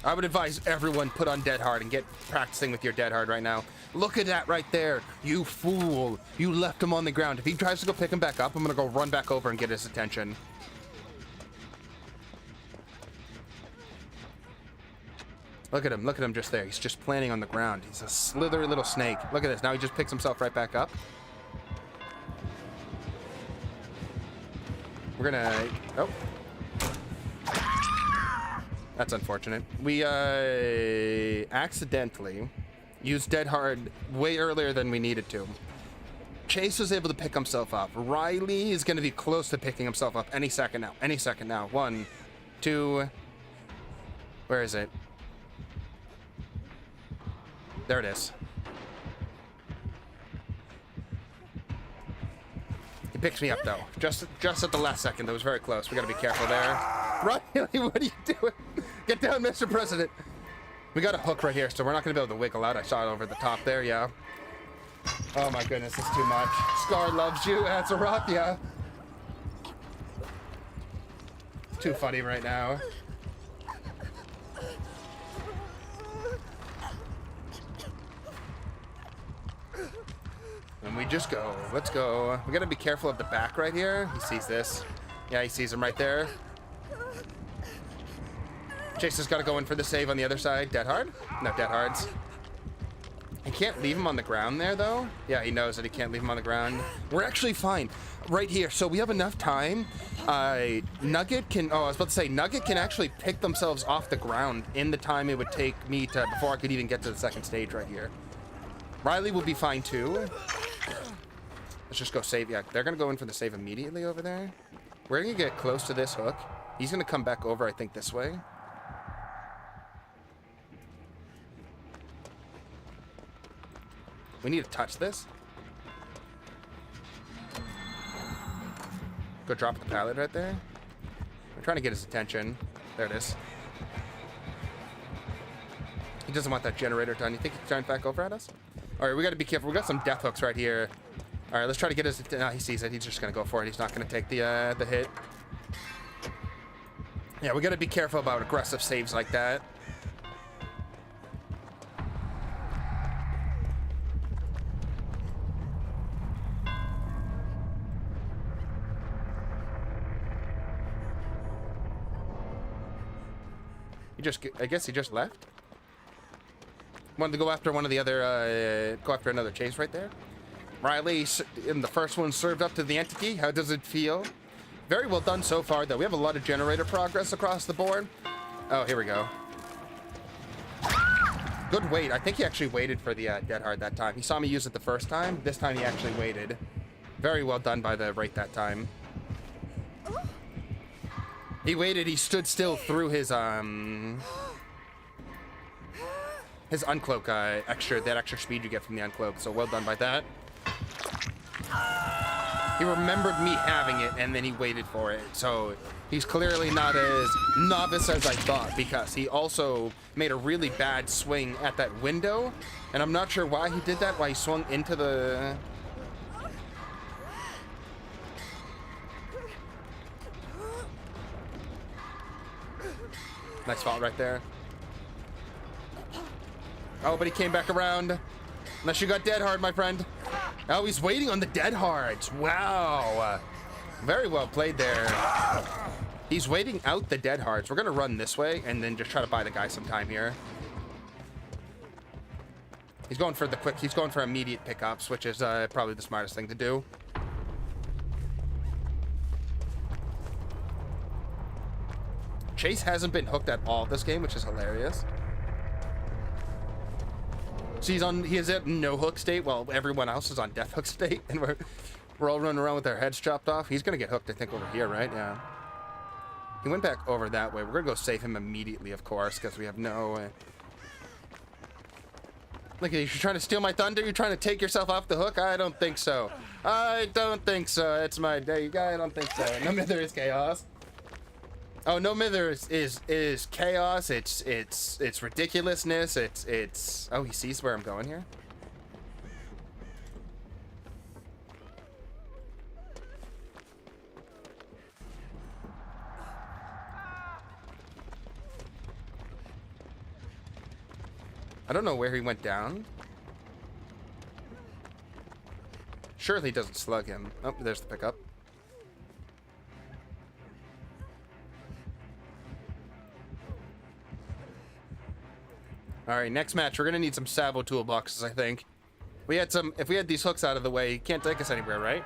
Speaker 1: I would advise everyone put on dead hard and get practicing with your dead hard right now. Look at that right there. You fool. You left him on the ground. If he tries to go pick him back up, I'm going to go run back over and get his attention. Look at him. Look at him just there. He's just planning on the ground. He's a slithery little snake. Look at this. Now he just picks himself right back up. We're going to... Oh. That's unfortunate. We accidentally used dead hard way earlier than we needed to. Chase was able to pick himself up. Riley is going to be close to picking himself up any second now. Any second now. 1, 2. Where is it? There it is. He picks me up though. Just at the last second. That was very close. We got to be careful there. Riley, what are you doing? Get down, Mr. President. We got a hook right here, so we're not going to be able to wiggle out. I saw it over the top there, yeah. Oh my goodness, it's too much. Scar loves you. That's a rock, yeah. Too funny right now. And we just go. Let's go. We got to be careful of the back right here. He sees this. Yeah, he sees him right there. Chase has got to go in for the save on the other side. Dead hard? No, dead hards. He can't leave him on the ground there, though. Yeah, he knows that he can't leave him on the ground. We're actually fine. Right here. So we have enough time. Nugget can... Oh, I was about to say, Nugget can actually pick themselves off the ground in the time it would take me to... Before I could even get to the second stage right here. Riley will be fine, too. Let's just go save. Yeah, they're going to go in for the save immediately over there. We're going to get close to this hook. He's going to come back over, I think, this way. We need to touch this. Go drop the pallet right there. We're trying to get his attention. There it is. He doesn't want that generator done. You think he's trying back over at us? All right, we got to be careful. We got some death hooks right here. All right, let's try to get his. No, he sees it. He's just gonna go for it. He's not gonna take the hit. Yeah, we got to be careful about aggressive saves like that. I guess he just left. Wanted to go after one of the other, go after another chase right there. Riley in the first one served up to the entity. How does it feel? Very well done so far, though. We have a lot of generator progress across the board. Oh, here we go. Good wait. I think he actually waited for the dead hard that time. He saw me use it the first time. This time he actually waited. Very well done by the Wraith that time. He waited. He stood still through his uncloak that extra speed you get from the uncloak. So well done by that. He remembered me having it and then he waited for it. So he's clearly not as novice as I thought, because he also made a really bad swing at that window, and I'm not sure why he did that. Why he swung into the. Nice fault right there. Oh, but he came back around. Unless you got dead hard, my friend. Oh, he's waiting on the dead hards. Wow. Very well played there. He's waiting out the dead hards. We're going to run this way and then just try to buy the guy some time here. He's going for the quick. He's going for immediate pickups, which is probably the smartest thing to do. Chase hasn't been hooked at all this game, which is hilarious. So he is at no hook state while everyone else is on death hook state, and we're all running around with our heads chopped off. He's gonna get hooked, I think, over here, right? Yeah. He went back over that way. We're gonna go save him immediately, of course, because we have no. Look at you! You're trying to steal my thunder. You're trying to take yourself off the hook. I don't think so. I don't think so. It's my day, guy. I don't think so. No Mither is chaos. Oh, no Mither is chaos. It's ridiculousness. It's. Oh, he sees where I'm going here. I don't know where he went down. Surely he doesn't slug him. Oh, there's the pickup. All right, next match, we're gonna need some Sabo toolboxes, I think. We had some. If we had these hooks out of the way, he can't take us anywhere, right?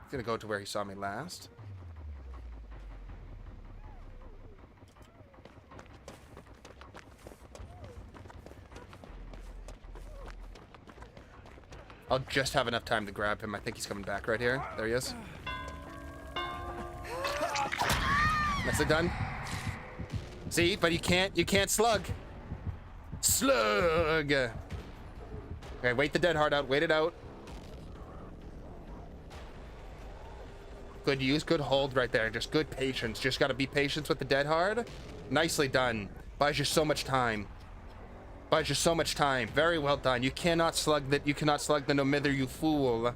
Speaker 1: He's gonna go to where he saw me last. I'll just have enough time to grab him. I think he's coming back right here. There he is. Nicely done. See, but you can't slug. Slug. Okay, wait the dead hard out. Wait it out. Good use, good hold right there. Just good patience. Just gotta be patient with the dead hard. Nicely done. Buys you so much time. Buys you so much time. Very well done. You cannot slug that. You cannot slug the no Mither, you fool.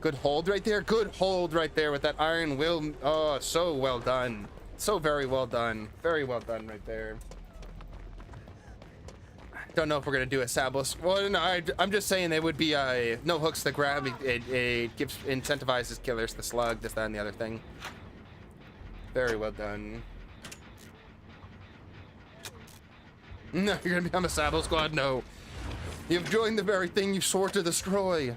Speaker 1: Good hold right there. Good hold right there with that iron will. Oh, so well done. So very well done. Very well done right there. Don't know if we're gonna do a Sabos. Well, no, I'm just saying they would be no hooks to grab. It gives incentivizes killers to slug, this, that, and the other thing. Very well done. No, you're gonna become a Sabo squad? No. You've joined the very thing you swore to destroy.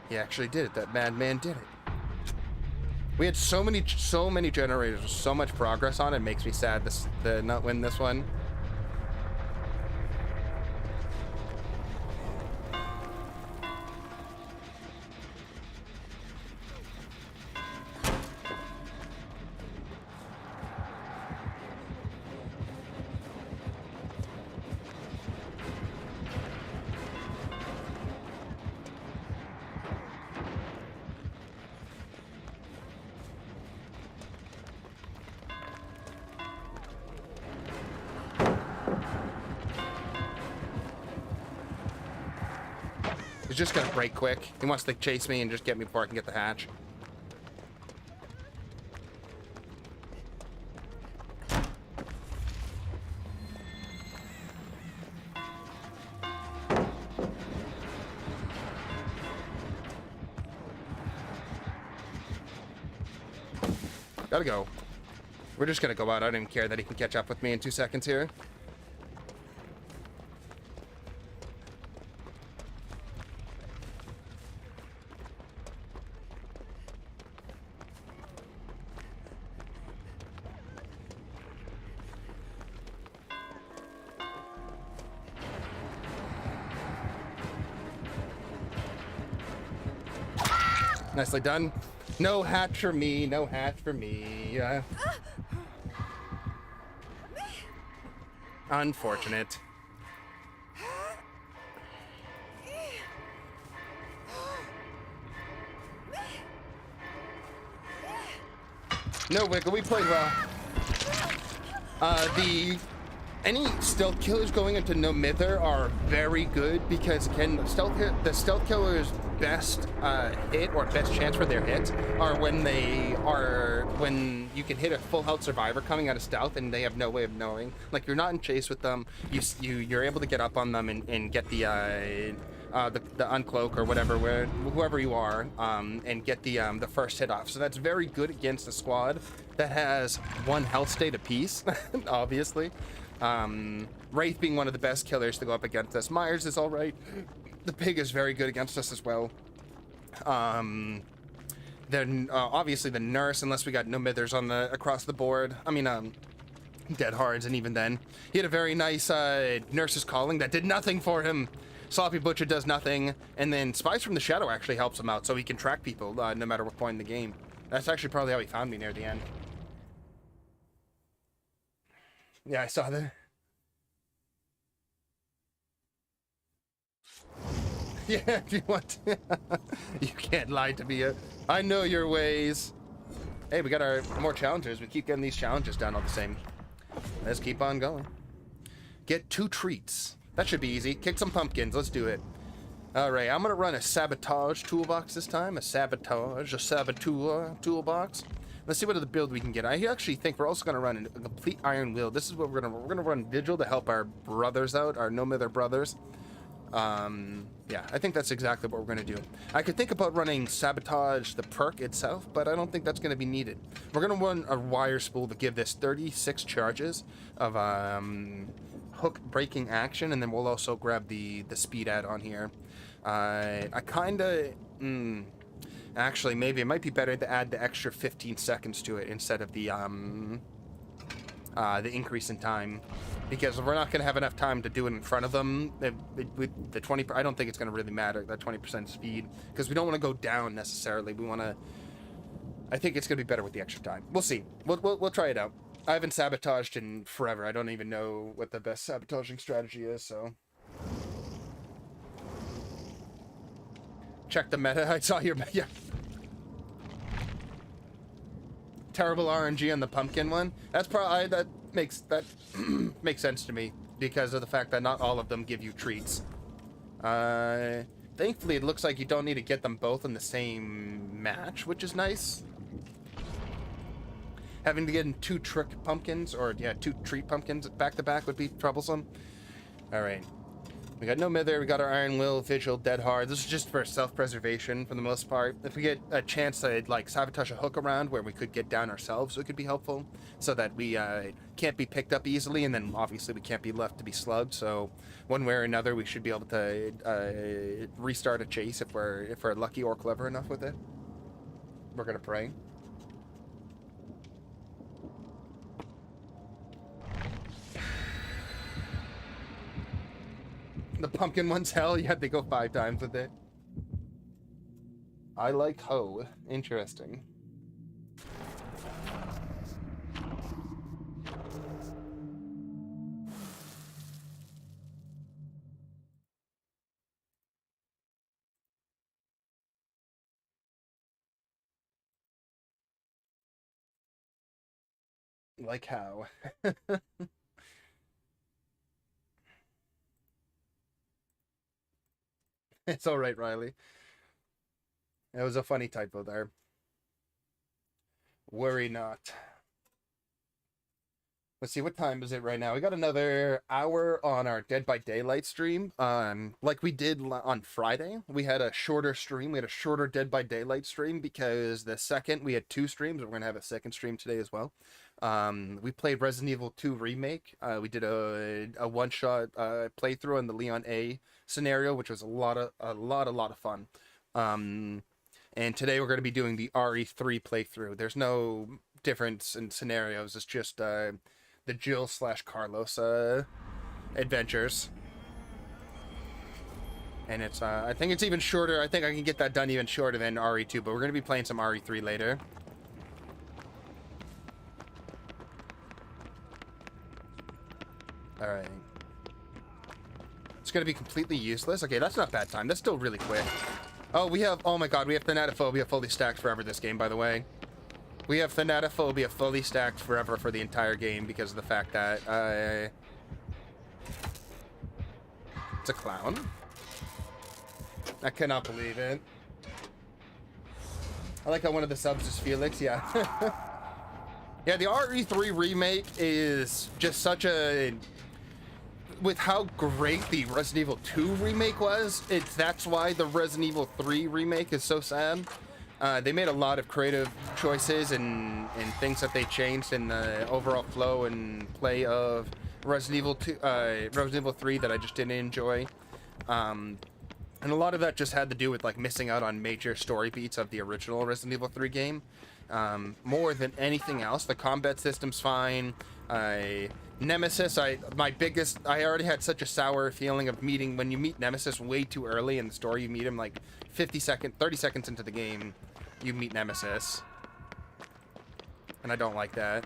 Speaker 1: He actually did it. That madman did it. We had so many generators with so much progress on it. Makes me sad to not win this one. just gonna break quick. He wants to chase me and just get me before I can get the hatch. Gotta go. We're just gonna go out. I don't even care that he can catch up with me in 2 seconds here. Nicely done. No hatch for me, no hatch for me. Unfortunate. No wiggle, we played well. Any stealth killers going into no Mither are very good because again, the stealth killer's best hit or best chance for their hits are when you can hit a full health survivor coming out of stealth and they have no way of knowing. Like you're not in chase with them, you're able to get up on them and get the uncloak or whatever, whoever you are, and get the first hit off. So that's very good against a squad that has one health state apiece, obviously. Wraith being one of the best killers to go up against us. Myers is all right. The pig is very good against us as well. Then obviously the nurse, unless we got no mithers on across the board. I mean, dead hards, and even then, he had a very nice nurse's calling that did nothing for him. Sloppy Butcher does nothing, and then Spies from the Shadow actually helps him out, so he can track people no matter what point in the game. That's actually probably how he found me near the end. Yeah, I saw that. Yeah, if you want to. You can't lie to me. I know your ways. Hey, we got our more challengers. We keep getting these challenges done all the same. Let's keep on going. Get 2 treats. That should be easy. Kick some pumpkins. Let's do it. All right, I'm going to run a sabotage toolbox this time. A saboteur toolbox. Let's see what other build we can get. I actually think we're also going to run a complete iron will. This is what we're going to run Vigil to help our brothers out, our no Mither brothers. Yeah, I think that's exactly what we're going to do. I could think about running Sabotage, the perk itself, but I don't think that's going to be needed. We're going to run a wire spool to give this 36 charges of hook breaking action, and then we'll also grab the speed add-on here. I kind of... Actually, maybe it might be better to add the extra 15 seconds to it instead of the increase in time, because we're not going to have enough time to do it in front of them with the 20. I don't think it's going to really matter, that 20% speed, because we don't want to go down necessarily. We want to. I think it's going to be better with the extra time. We'll see. We'll try it out. I haven't sabotaged in forever. I don't even know what the best sabotaging strategy is. So check the meta. I saw your yeah. Terrible RNG on the pumpkin one. That's probably that makes makes sense to me because of the fact that not all of them give you treats. Thankfully, it looks like you don't need to get them both in the same match, which is nice. Having to get in 2 trick pumpkins, or yeah, 2 treat pumpkins back to back would be troublesome. All right. We got no Mither, we got our Iron Will, Vigil, Dead Hard. This is just for self-preservation for the most part. If we get a chance to like sabotage a hook around where we could get down ourselves, it could be helpful so that we can't be picked up easily, and then obviously we can't be left to be slugged. So one way or another, we should be able to restart a chase if we're lucky or clever enough with it. We're gonna pray. The pumpkin ones, hell, you had to go 5 times with it. I like hoe. Interesting. Like how? It's all right, Riley. It was a funny typo there. Worry not. Let's see, what time is it right now? We got another hour on our Dead by Daylight stream. Like we did on Friday, we had a shorter stream. We had a shorter Dead by Daylight stream because the second we had 2 streams. We're gonna have a second stream today as well. We played Resident Evil 2 Remake. We did a one-shot playthrough on the Leon A scenario, which was a lot of fun. And today we're going to be doing the RE3 playthrough. There's no difference in scenarios. It's just the Jill/Carlos adventures. And it's I think it's even shorter. I think I can get that done even shorter than RE2, but we're going to be playing some RE3 later. All right. It's going to be completely useless. Okay, that's not bad time. That's still really quick. Oh, we have... Oh my god, we have Thanatophobia fully stacked forever this game, by the way. We have Thanatophobia fully stacked forever for the entire game because of the fact that... It's a clown? I cannot believe it. I like how one of the subs is Felix, yeah. Yeah, the RE3 remake is just such a... With how great the Resident Evil 2 remake was, that's why the Resident Evil 3 remake is so sad. They made a lot of creative choices and things that they changed in the overall flow and play of Resident Evil 2, Resident Evil 3 that I just didn't enjoy. And a lot of that just had to do with like missing out on major story beats of the original Resident Evil 3 game. More than anything else, the combat system's fine. Nemesis, I already had such a sour feeling of when you meet Nemesis way too early in the story. You meet him like 30 seconds into the game, you meet Nemesis. And I don't like that.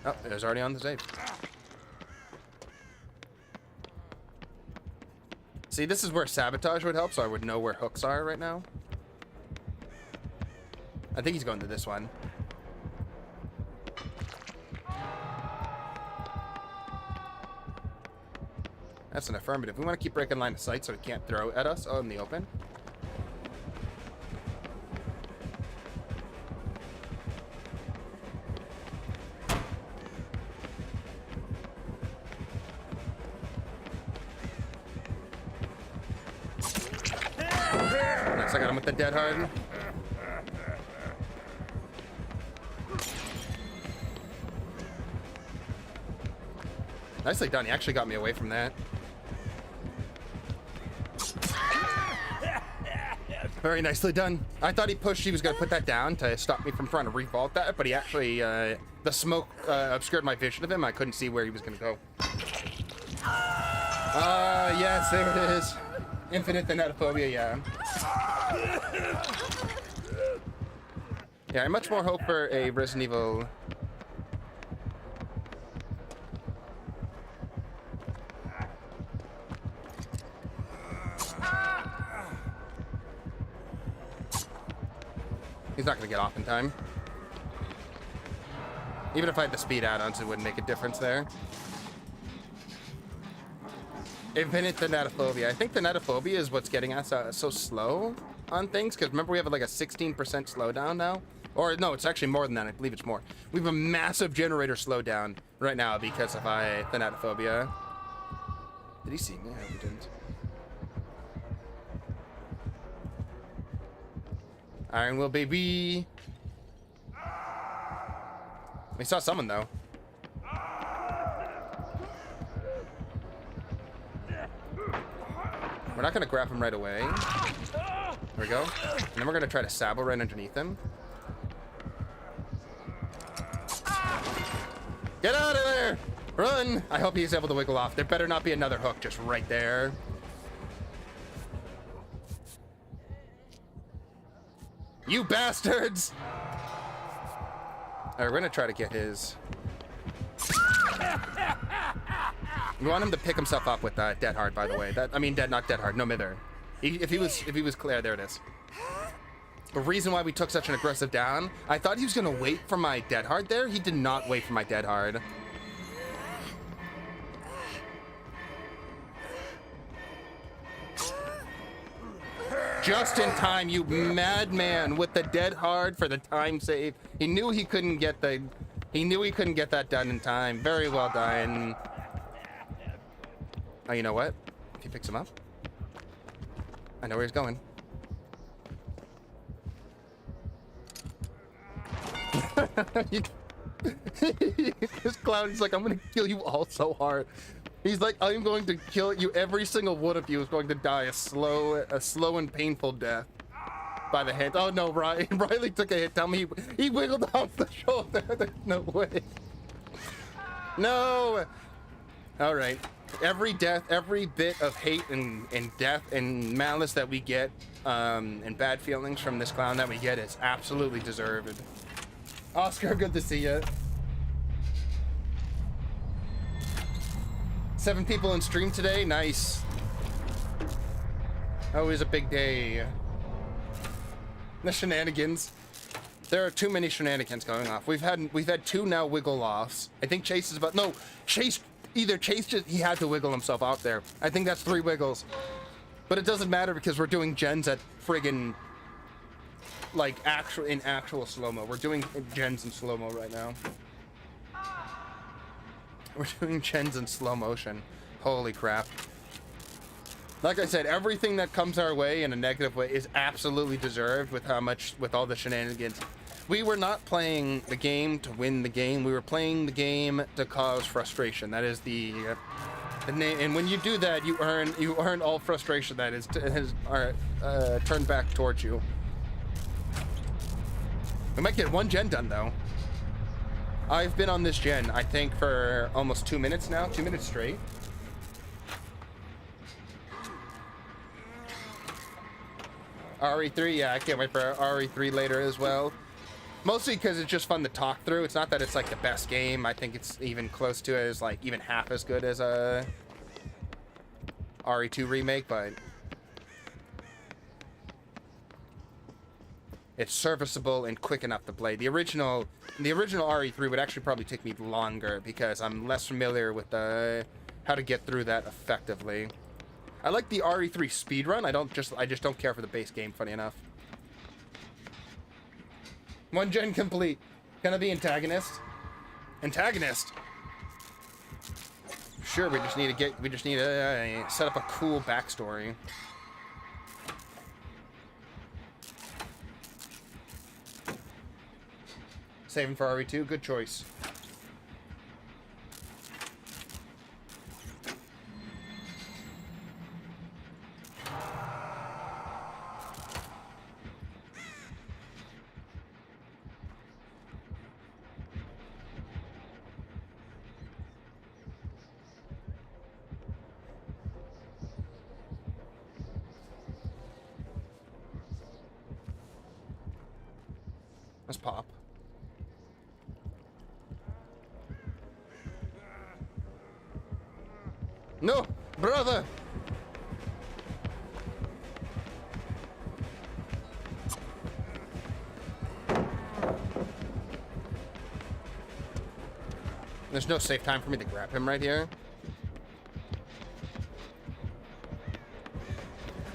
Speaker 1: Oh, it was already on the save. See, this is where sabotage would help, so I would know where hooks are right now. I think he's going to this one. That's an affirmative. We want to keep breaking line of sight so he can't throw at us in the open. Nice, I got him with the dead hard. Nicely done. He actually got me away from that. Very nicely done. I thought he was going to put that down to stop me from trying to revault that, but he actually, the smoke obscured my vision of him. I couldn't see where he was going to go. Yes, there it is. Infinite Thanatophobia, yeah. Yeah, I much more hope for a Resident Evil... He's not going to get off in time. Even if I had the speed add-ons, it wouldn't make a difference there. Infinite Thanatophobia. I think Thanatophobia is what's getting us so slow on things, because remember we have like a 16% slowdown now? Or no, it's actually more than that. I believe it's more. We have a massive generator slowdown right now because of Thanatophobia. Did he see me? I hope he didn't. Iron Will, baby. We saw someone, though. We're not going to grab him right away. There we go. And then we're going to try to sabo right underneath him. Get out of there! Run! I hope he's able to wiggle off. There better not be another hook just right there. You bastards! Alright, we're gonna try to get his... We want him to pick himself up with Dead Hard, by the way. Not Dead Hard, no Mither. If he was clear, there it is. The reason why we took such an aggressive down, I thought he was gonna wait for my Dead Hard there. He did not wait for my Dead Hard. Just in time, you madman with the dead hard for the time save. He knew he couldn't get the... He knew he couldn't get that done in time. Very well done. Oh, you know what? If he picks him up, I know where he's going. This clown is like, I'm gonna kill you all so hard. He's like, I'm going to kill you. Every single one of you is going to die a slow and painful death by the hit. Oh no, Riley took a hit. Tell me he wiggled off the shoulder. There's no way. No. All right. Every death, every bit of hate and death and malice that we get, and bad feelings from this clown that we get is absolutely deserved. Oscar, good to see you. 7 people in stream today. Nice. Always a big day. The shenanigans. There are too many shenanigans going off. We've had 2 now wiggle offs. I think Chase is about... No, Chase just... He had to wiggle himself out there. I think that's 3 wiggles. But it doesn't matter because we're doing gens at friggin... Like, actual slow-mo. We're doing gens in slow-mo right now. We're doing gens in slow motion. Holy crap. Like I said, everything that comes our way in a negative way is absolutely deserved with all the shenanigans. We were not playing the game to win the game. We were playing the game to cause frustration. That is the name. And when you do that, you earn all frustration that is turned back towards you. We might get 1 gen done though. I've been on this gen, I think, for almost 2 minutes now. 2 minutes straight. RE3, yeah, I can't wait for RE3 later as well. Mostly because it's just fun to talk through. It's not that it's like the best game. I think it's even close to it, as like even half as good as a RE2 remake, but it's serviceable and quick enough to play. The original RE3 would actually probably take me longer because I'm less familiar with how to get through that effectively. I like the RE3 speedrun. I just don't care for the base game, funny enough. 1 gen complete. Gonna be antagonist. Antagonist. Sure, we just need to set up a cool backstory. Saving for RE2, good choice. Let's pop. No, brother! There's no safe time for me to grab him right here.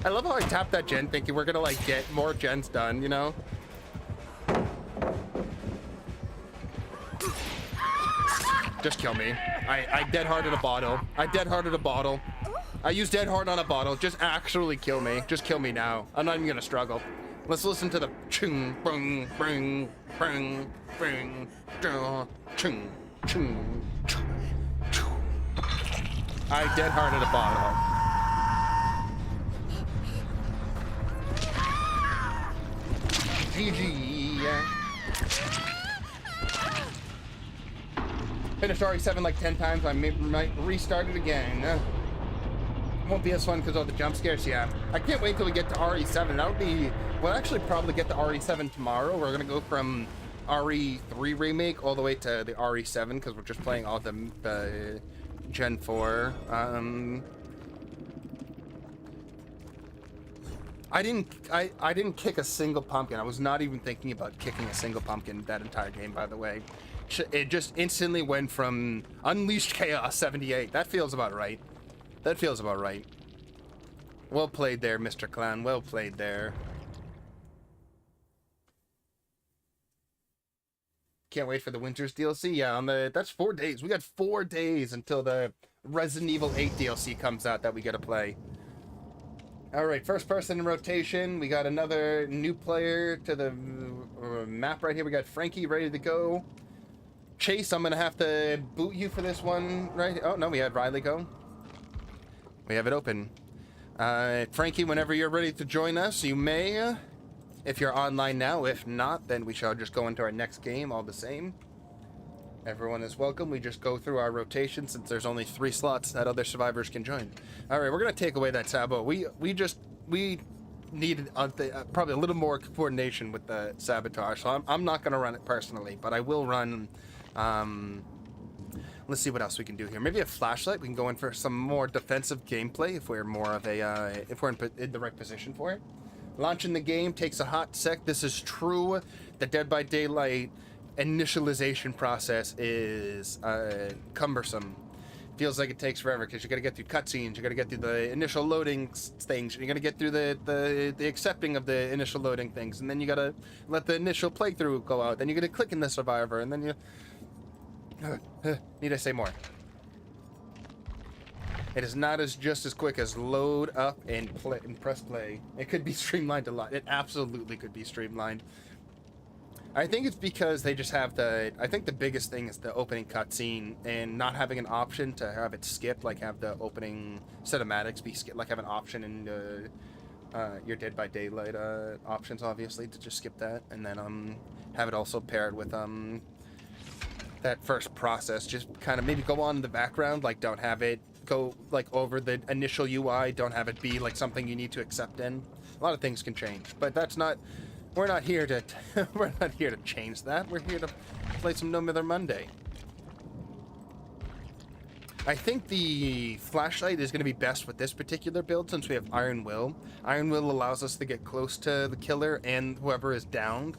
Speaker 1: I love how I tapped that gen thinking we're gonna like get more gens done, you know? Just kill me. I dead harded a bottle. I dead harded a bottle. I used dead hard on a bottle. Just actually kill me. Just kill me now. I'm not even gonna struggle. Let's listen to the chung bung bung bung bung chung chung chung. I dead harded a bottle. GG. Finished RE7 like 10 times. I might restart it again. Won't be as fun because of the jump scares. Yeah, I can't wait till we get to RE7. That'll be... We'll actually probably get to RE7 tomorrow. We're gonna go from RE3 remake all the way to the RE7 because we're just playing all the Gen 4. I didn't kick a single pumpkin. I was not even thinking about kicking a single pumpkin that entire game, by the way. It just instantly went from Unleashed Chaos 78. That feels about right. That feels about right. Well played there, Mr. Clown. Well played there. Can't wait for the Winters DLC. Yeah, that's 4 days. We got 4 days until the Resident Evil 8 DLC comes out that we gotta play. Alright, first person in rotation. We got another new player to the map right here. We got Frankie ready to go. Chase, I'm gonna have to boot you for this one, right? Oh, no, we had Riley go. We have it open. Frankie, whenever you're ready to join us, you may, if you're online now. If not, then we shall just go into our next game all the same. Everyone is welcome. We just go through our rotation since there's only 3 slots that other survivors can join. Alright, we're gonna take away that Sabo. We needed probably a little more coordination with the sabotage, so I'm not gonna run it personally, but I will run. Let's see what else we can do here. Maybe a flashlight. We can go in for some more defensive gameplay if we're more of a if we're in the right position for it. Launching the game takes a hot sec. This is true. The Dead by Daylight initialization process is cumbersome. Feels like it takes forever because you got to get through cutscenes, you got to get through the initial loading things, you got to get through the accepting of the initial loading things, and then you got to let the initial playthrough go out. Then you got to click in the survivor, and then you need I say more? It is not just as quick as load up and press play. It could be streamlined a lot. It absolutely could be streamlined. I think it's because they just have I think the biggest thing is the opening cutscene and not having an option to have it skip, like have the opening cinematics be skip, like have an option in your Dead by Daylight options, obviously, to just skip that, and then have it also paired with that first process. Just kind of maybe go on in the background, like don't have it go like over the initial UI, don't have it be like something you need to accept in. A lot of things can change, but that's not. We're not here to we're not here to change that. We're here to play some No Mither Monday. I think the flashlight is going to be best with this particular build since we have Iron Will. Iron Will allows us to get close to the killer and whoever is downed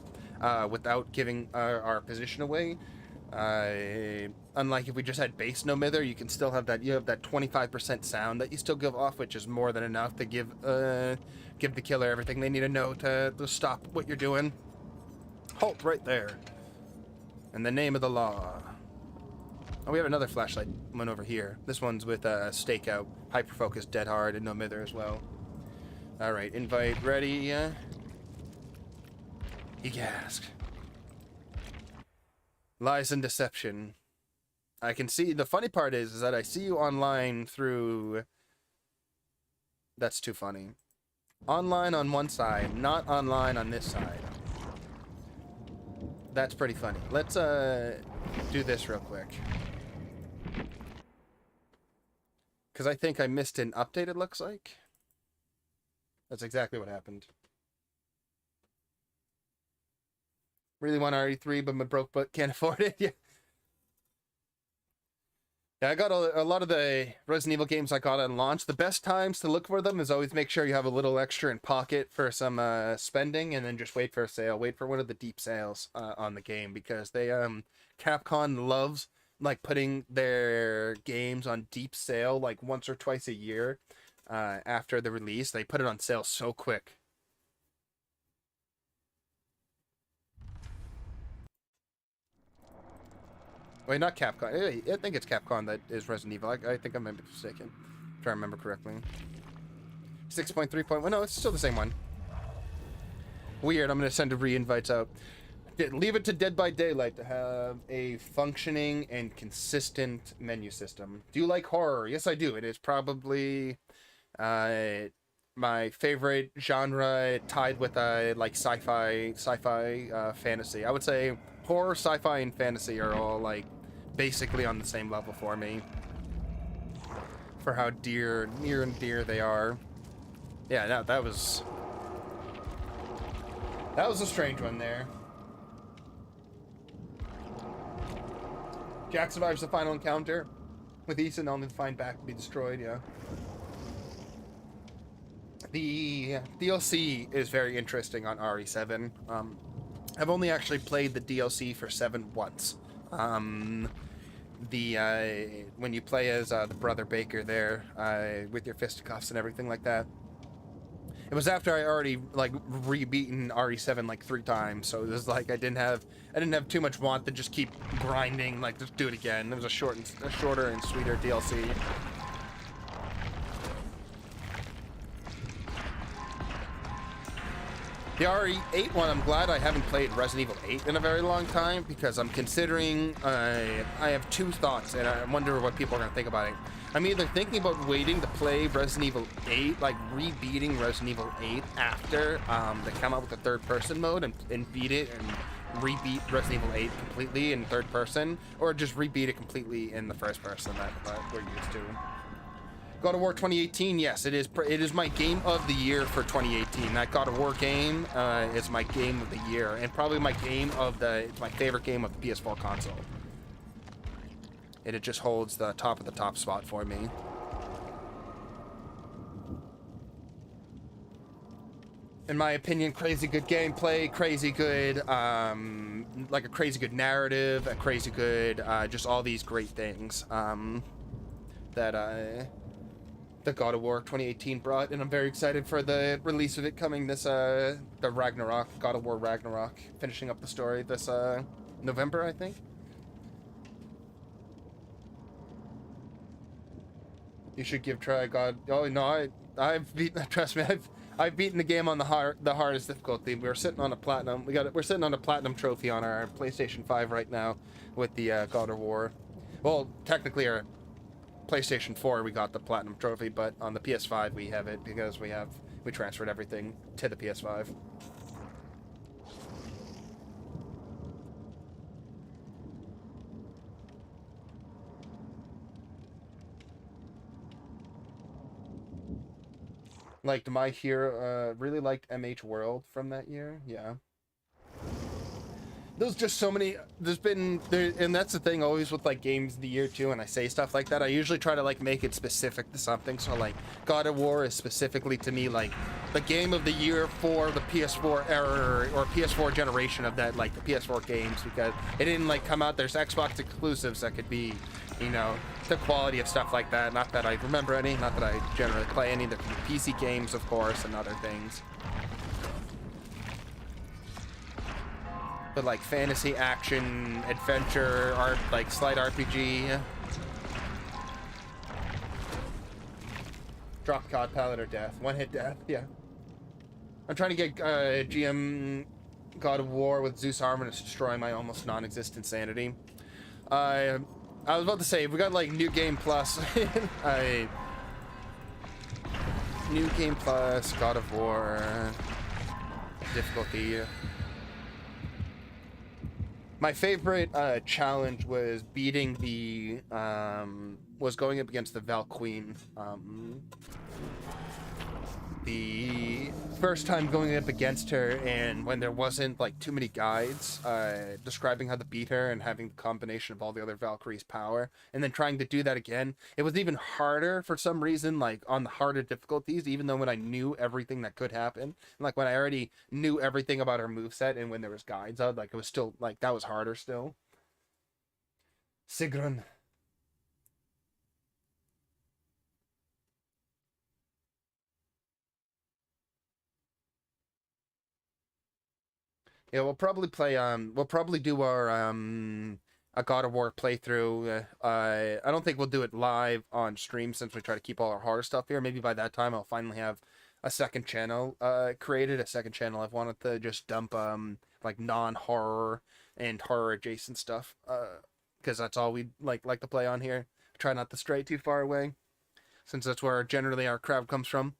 Speaker 1: without giving our position away. Unlike if we just had base No Mither, you can still have that. You have that 25% sound that you still give off, which is more than enough to give the killer everything they need to know to stop what you're doing. Halt right there. In the name of the law. Oh, we have another flashlight one over here. This one's with Stakeout, Hyper Focus, Dead Hard, and No Mither as well. All right, invite ready. Egask. Lies and deception. I can see, the funny part is that I see you online through... That's too funny. Online on one side, not online on this side. That's pretty funny. Let's do this real quick. Because I think I missed an update, it looks like. That's exactly what happened. Really want RE3, but my broke butt can't afford it. Yeah. Yeah, I got a lot of the Resident Evil games I got on launch. The best times to look for them is always make sure you have a little extra in pocket for some spending, and then just wait for a sale. Wait for one of the deep sales on the game, because they Capcom loves like putting their games on deep sale like once or twice a year after the release. They put it on sale so quick. Wait, not Capcom. I think it's Capcom that is Resident Evil. I think I might be mistaken, if I remember correctly. 6.3.1. No, it's still the same one. Weird. I'm going to send a re-invites out. Leave it to Dead by Daylight to have a functioning and consistent menu system. Do you like horror? Yes, I do. It is probably my favorite genre, tied with like sci-fi fantasy. I would say horror, sci-fi, and fantasy are all like basically on the same level for me, for how near and dear they are. Yeah, no, that was a strange one there. Jack survives the final encounter with Ethan, only to find back to be destroyed. Yeah. The DLC is very interesting on RE7. I've only actually played the DLC for 7 once. When you play as the Brother Baker there, with your fisticuffs and everything like that, It was after I already like re-beaten RE7 like 3 times, so it was like I didn't have too much want to just keep grinding, like just do it again. It was a shorter and sweeter DLC. The RE8 one, I'm glad I haven't played Resident Evil 8 in a very long time, because I'm considering, I have 2 thoughts, and I wonder what people are going to think about it. I'm either thinking about waiting to play Resident Evil 8, like re-beating Resident Evil 8 after they come out with the third-person mode and beat it and re-beat Resident Evil 8 completely in third person, or just re-beat it completely in the first person that we're used to. God of War 2018, yes, it is my game of the year for 2018. That God of War game is my game of the year, and probably my favorite game of the PS4 console. And it just holds the top of the top spot for me. In my opinion, crazy good gameplay, crazy good, like a crazy good narrative, a crazy good, just all these great things that God of War 2018 brought, and I'm very excited for the release of it coming this, the Ragnarok, God of War Ragnarok, finishing up the story this, November, I think. You should give try God. Oh no, I've beaten. Trust me, I've beaten the game on the hardest difficulty. We're sitting on a platinum. We're sitting on a platinum trophy on our PlayStation 5 right now with the God of War. Well, technically our PlayStation 4 we got the platinum trophy, but on the PS5 we have it because we transferred everything to the PS5. Liked My Hero, really liked MH World from that year, yeah. There's just so many, and that's the thing always with like games of the year too, and I say stuff like that, I usually try to like make it specific to something, so like God of War is specifically to me like the game of the year for the PS4 era, or PS4 generation of that, like the PS4 games, because it didn't like come out, there's Xbox exclusives that could be, you know, the quality of stuff like that, not that I remember any, not that I generally play any, the PC games of course, and other things. But like fantasy, action, adventure, art, like slight RPG. Drop COD, pallet, or death. One hit death, yeah. I'm trying to get GM God of War with Zeus armor to destroy my almost non-existent sanity. I was about to say, we got like New Game Plus. New Game Plus, God of War, difficulty. My favorite challenge was beating the, was going up against the Val Queen. The first time going up against her, and when there wasn't like too many guides describing how to beat her, and having the combination of all the other Valkyries' power, and then trying to do that again, it was even harder for some reason, like on the harder difficulties, even though when I knew everything that could happen, and like when I already knew everything about her moveset, and when there was guides out, like it was still like that was harder still. Sigrun. Yeah, we'll probably do our a God of War playthrough. I don't think we'll do it live on stream since we try to keep all our horror stuff here. Maybe by that time I'll finally have a second channel created, a second channel. I've wanted to just dump like non-horror and horror adjacent stuff because that's all we like to play on here. Try not to stray too far away since that's where generally our crowd comes from.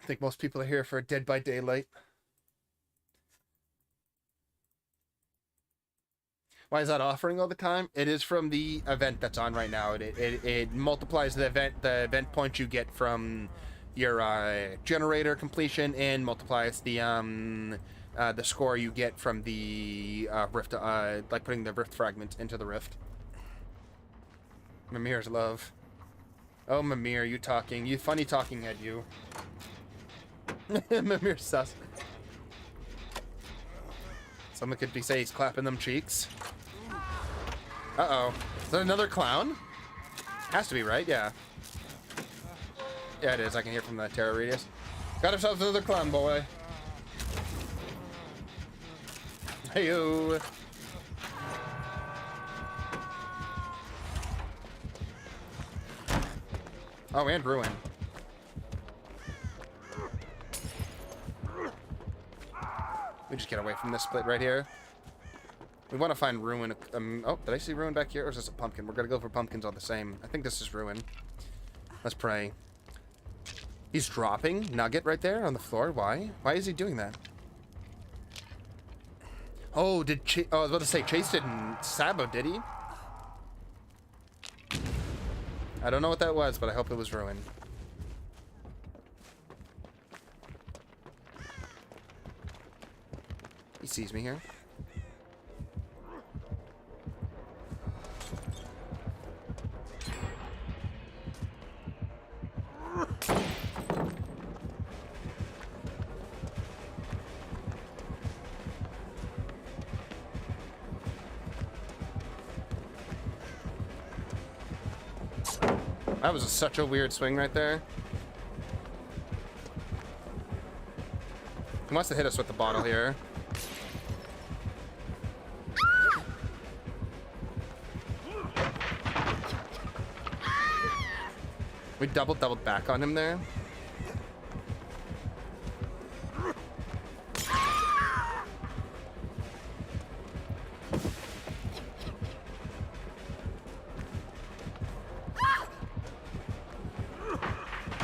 Speaker 1: I think most people are here for Dead by Daylight. Why is that offering all the time? It is from the event that's on right now. It multiplies the event points you get from your generator completion, and multiplies the score you get from the rift, like putting the rift fragments into the rift. Mimir's love. Oh, Mimir, you talking. You funny talking head, you. Mimir's sus. Someone could say he's clapping them cheeks. Uh-oh. Is that another clown? Has to be, right? Yeah. Yeah, it is. I can hear from the terror radius. Got ourselves another clown boy. Hey-o. Oh, and ruin. We just get away from this split right here. We want to find ruin. Oh, did I see ruin back here? Or is this a pumpkin? We're going to go for pumpkins all the same. I think this is ruin. Let's pray. He's dropping nugget right there on the floor. Why? Why is he doing that? Oh, I was about to say Chase didn't Sabo, did he? I don't know what that was, but I hope it was ruin. He sees me here. That was such a weird swing right there. He wants to hit us with the bottle here. We doubled back on him there.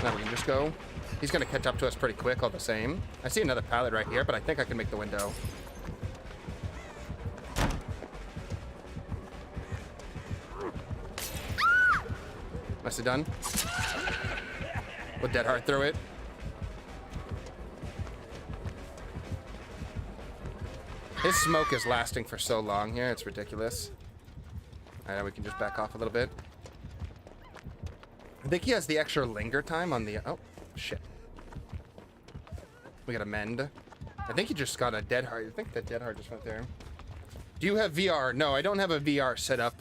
Speaker 1: Now we can just go. He's going to catch up to us pretty quick all the same. I see another pallet right here, but I think I can make the window. Nicely done. With Dead Heart through it. His smoke is lasting for so long here, it's ridiculous. I know we can just back off a little bit. I think he has the extra linger time on the... Oh, shit. We gotta mend. I think he just got a Dead Heart. I think that Dead Heart just went there. Do you have VR? No, I don't have a VR set up,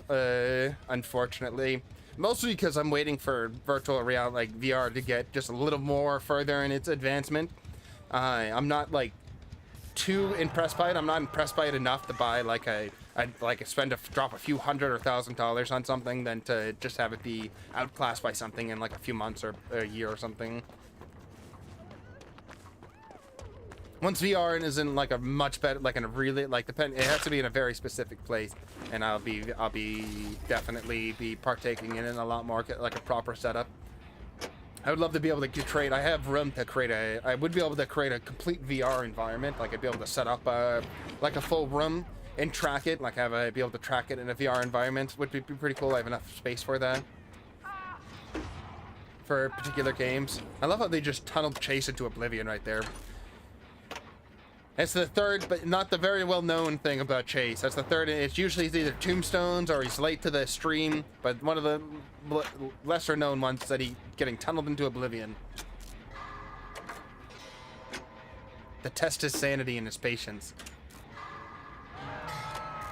Speaker 1: unfortunately. Mostly because I'm waiting for virtual reality, like VR, to get just a little more further in its advancement. I'm not like too impressed by it. I'm not impressed by it enough to buy like drop a few $100 or $1,000 on something than to just have it be outclassed by something in like a few months or a year or something. Once VR is in like a much better, like in a really, like it has to be in a very specific place, and I'll be definitely be partaking in it a lot more, like a proper setup. I would love to be able to create. I have room to create I would be able to create a complete VR environment. Like I'd be able to set up like a full room and track it. Like be able to track it in a VR environment. Would be pretty cool. I have enough space for that. For particular games. I love how they just tunneled Chase into oblivion right there. It's the third, but not the very well-known thing about Chase. That's the third. It's usually either tombstones or he's late to the stream, but one of the lesser-known ones is that he's getting tunneled into oblivion. To test his sanity and his patience.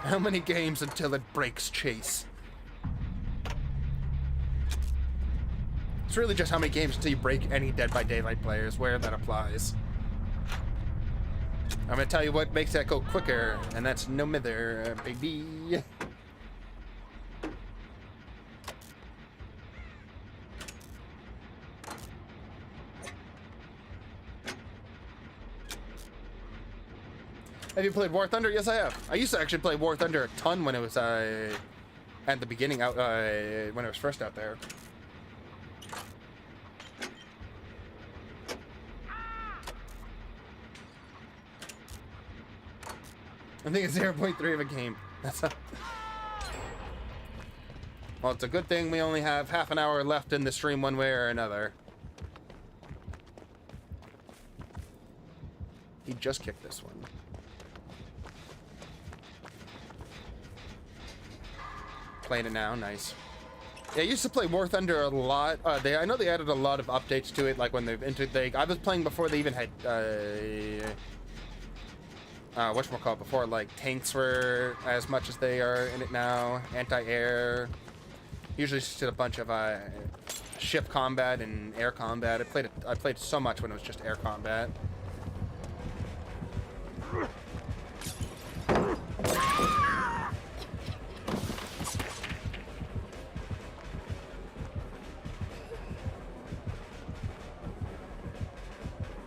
Speaker 1: How many games until it breaks Chase? It's really just how many games until you break any Dead by Daylight players, where that applies. I'm gonna tell you what makes that go quicker, and that's no Mither, baby. Have you played War Thunder? Yes, I have. I used to actually play War Thunder a ton when it was at the beginning, out when it was first out there. I think it's 0.3 of a game. That's a... Well, it's a good thing we only have half an hour left in the stream one way or another. He just kicked this one. Playing it now, nice. Yeah, I used to play War Thunder a lot. I know they added a lot of updates to it, like when they've entered. I was playing before they even had whatchamacallit, before like tanks were as much as they are in it now. Anti-air. Usually just did a bunch of ship combat and air combat. I played so much when it was just air combat.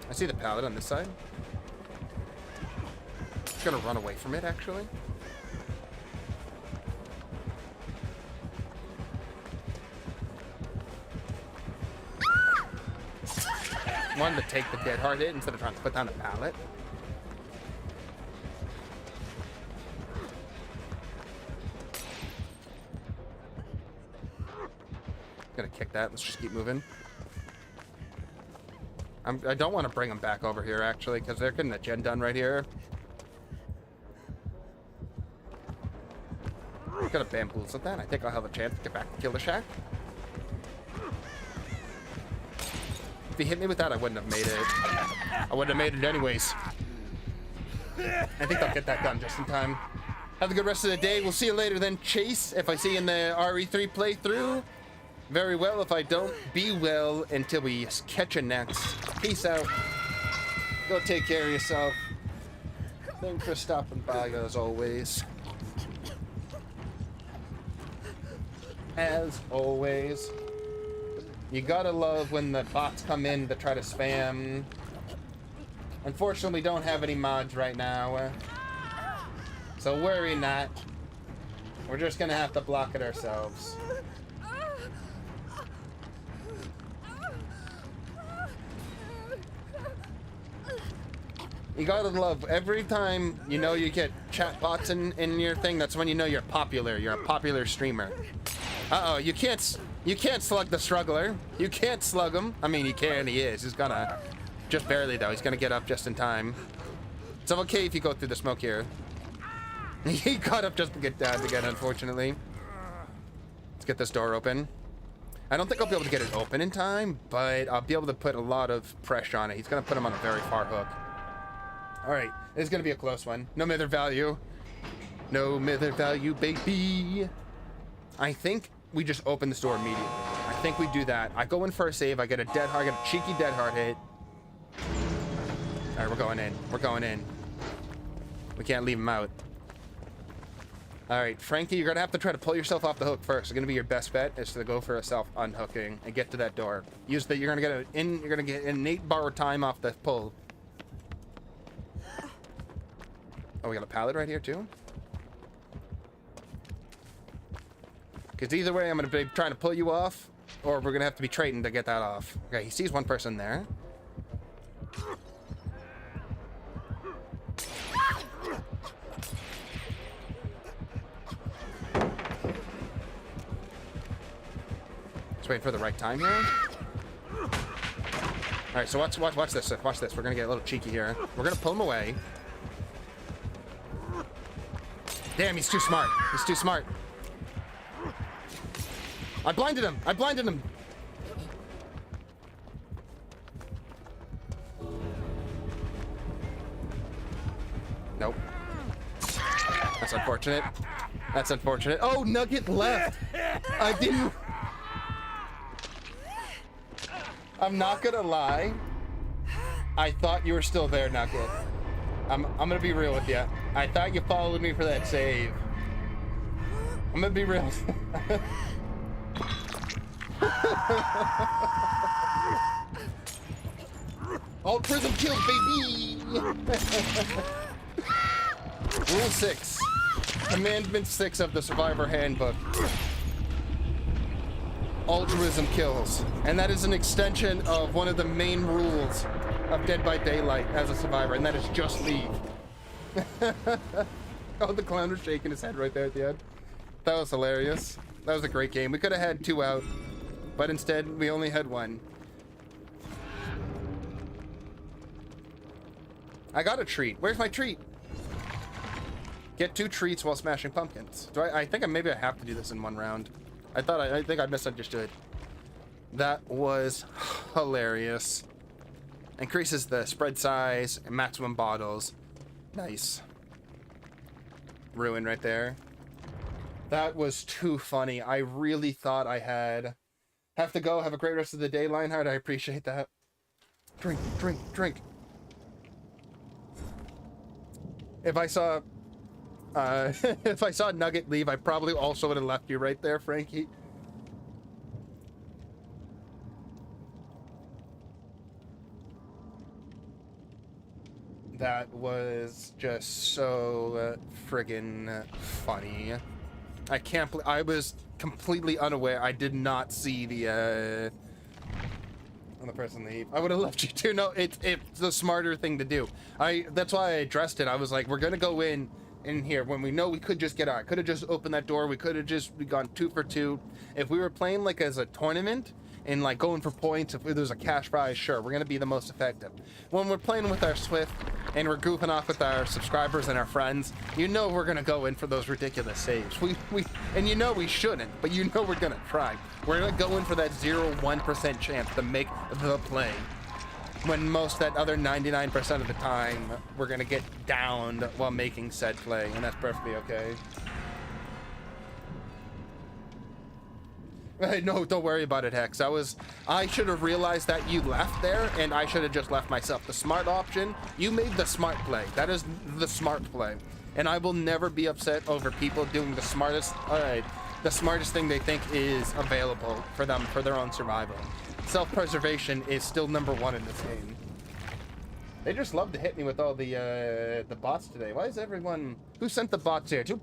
Speaker 1: I see the pallet on this side. I'm gonna run away from it, actually. Wanted to take the dead hard hit instead of trying to put down a pallet. Gonna kick that. Let's just keep moving. I don't want to bring them back over here, actually, because they're getting a gen done right here. Gonna bamboozle that. I think I'll have a chance to get back to Killer Shack. If he hit me with that, I wouldn't have made it. I wouldn't have made it anyways. I think I'll get that done just in time. Have a good rest of the day. We'll see you later then, Chase. If I see you in the RE3 playthrough, very well. If I don't, be well until we catch you next. Peace out. Go take care of yourself. Thanks for stopping by, as always. As always. You gotta love when the bots come in to try to spam. Unfortunately, we don't have any mods right now. So worry not. We're just gonna have to block it ourselves. You gotta love every time you know you get chat bots in your thing. That's when you know you're popular. You're a popular streamer. Uh-oh, you can't slug the struggler. You can't slug him. I mean, you can. He is. He's gonna just barely though. He's gonna get up just in time. It's okay if you go through the smoke here. He got up just to get down again, unfortunately. Let's get this door open. I don't think I'll be able to get it open in time, but I'll be able to put a lot of pressure on it. He's gonna put him on a very far hook. All right, this is gonna be a close one. No Mither value. No Mither value, baby. I think we just open this door immediately. I think we do that. I go in for a save. I get a dead hard, I get a cheeky dead hard hit. All right, we're going in. We're going in. We can't leave him out. All right, Frankie, you're gonna have to try to pull yourself off the hook first. It's gonna be your best bet is to go for a self unhooking and get to that door. Use the. You're gonna get an 8 bar time off the pull. Oh, we got a pallet right here too. Because either way, I'm going to be trying to pull you off, or we're going to have to be trading to get that off. Okay, he sees one person there. Let's wait for the right time here. All right, so watch this. Watch this. We're going to get a little cheeky here. We're going to pull him away. Damn, he's too smart. He's too smart. I blinded him. I blinded him. Nope. That's unfortunate. That's unfortunate. Oh, Nugget left. I didn't. I'm not gonna lie. I thought you were still there, Nugget. I'm gonna be real with you. I thought you followed me for that save. I'm gonna be real. All prism kills, baby! Rule 6. Commandment 6 of the Survivor Handbook. Altruism kills. And that is an extension of one of the main rules of Dead by Daylight as a survivor, and that is just leave. Oh, the clown was shaking his head right there at the end. That was hilarious. That was a great game. We could have had 2 out, but instead we only had 1. I got a treat. Where's my treat? Get 2 treats while smashing pumpkins. Do I think maybe I have to do this in 1 round. I think I misunderstood. That was hilarious. Increases the spread size and maximum bottles. Nice. Ruin right there. That was too funny. I really thought I had Have to go. Have a great rest of the day, Lionheart. I appreciate that. Drink, drink, drink. If I saw, if I saw Nugget leave, I probably also would have left you right there, Frankie. That was just so friggin' funny. I can't believe I was completely unaware. I did not see the person leave. I would have left you too. No, it's the smarter thing to do. That's why I addressed it. I was like, we're gonna go in here when we know we could just get out. I could have just opened that door. We could have just gone 2 for 2. If we were playing like as a tournament and like going for points, if there's a cash prize, sure, we're gonna be the most effective. When we're playing with our Swift and we're goofing off with our subscribers and our friends, you know we're gonna go in for those ridiculous saves. And you know we shouldn't, but you know we're gonna try. We're gonna go in for that 0.1% chance to make the play. When most that other 99% of the time, we're gonna get downed while making said play, and that's perfectly okay. No, don't worry about it, Hex. I should have realized that you left there, and I should have just left myself. The smart option, you made the smart play. That is the smart play. And I will never be upset over people doing the smartest thing they think is available for them, for their own survival. Self-preservation is still #1 in this game. They just love to hit me with all the bots today. Why is everyone... Who sent the bots here? Who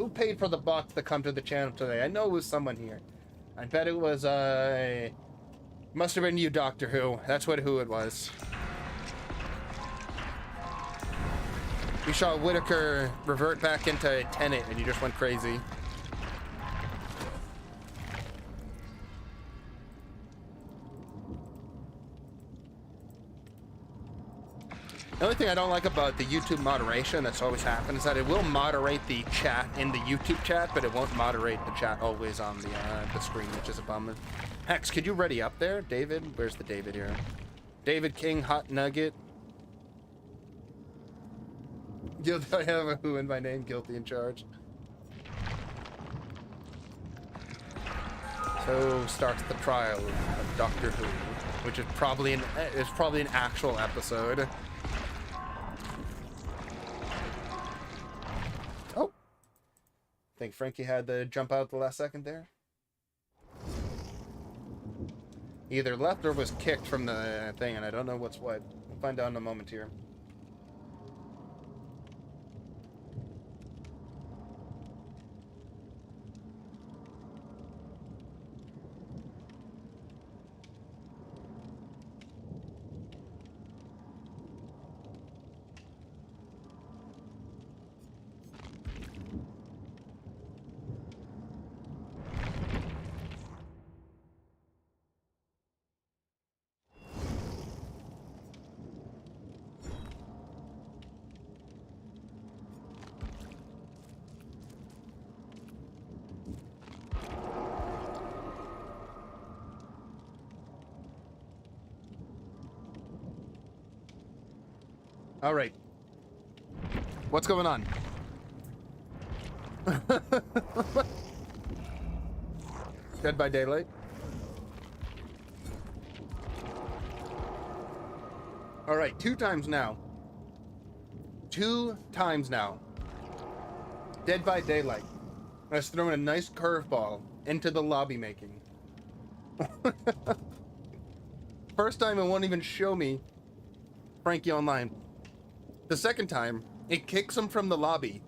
Speaker 1: paid for the bots to come to the channel today? I know it was someone here. I bet it was, must have been you, Doctor Who. That's who it was. You saw Whitaker revert back into Tenet and you just went crazy. The only thing I don't like about the YouTube moderation that's always happened is that it will moderate the chat in the YouTube chat, but it won't moderate the chat always on the screen, which is a bummer. Hex, could you ready up there? David? Where's the David here? David King, Hot Nugget. I have a who in my name, guilty in charge. So starts the trial of Doctor Who, which is probably an actual episode. Oh, I think Frankie had to jump out at the last second there. Either left or was kicked from the thing, and I don't know what's what. We'll find out in a moment here. All right. What's going on? Dead by Daylight. All right, 2 times now. 2 times now. Dead by Daylight. Let's throw in a nice curveball into the lobby making. First time it won't even show me Frankie Online. The second time, it kicks him from the lobby.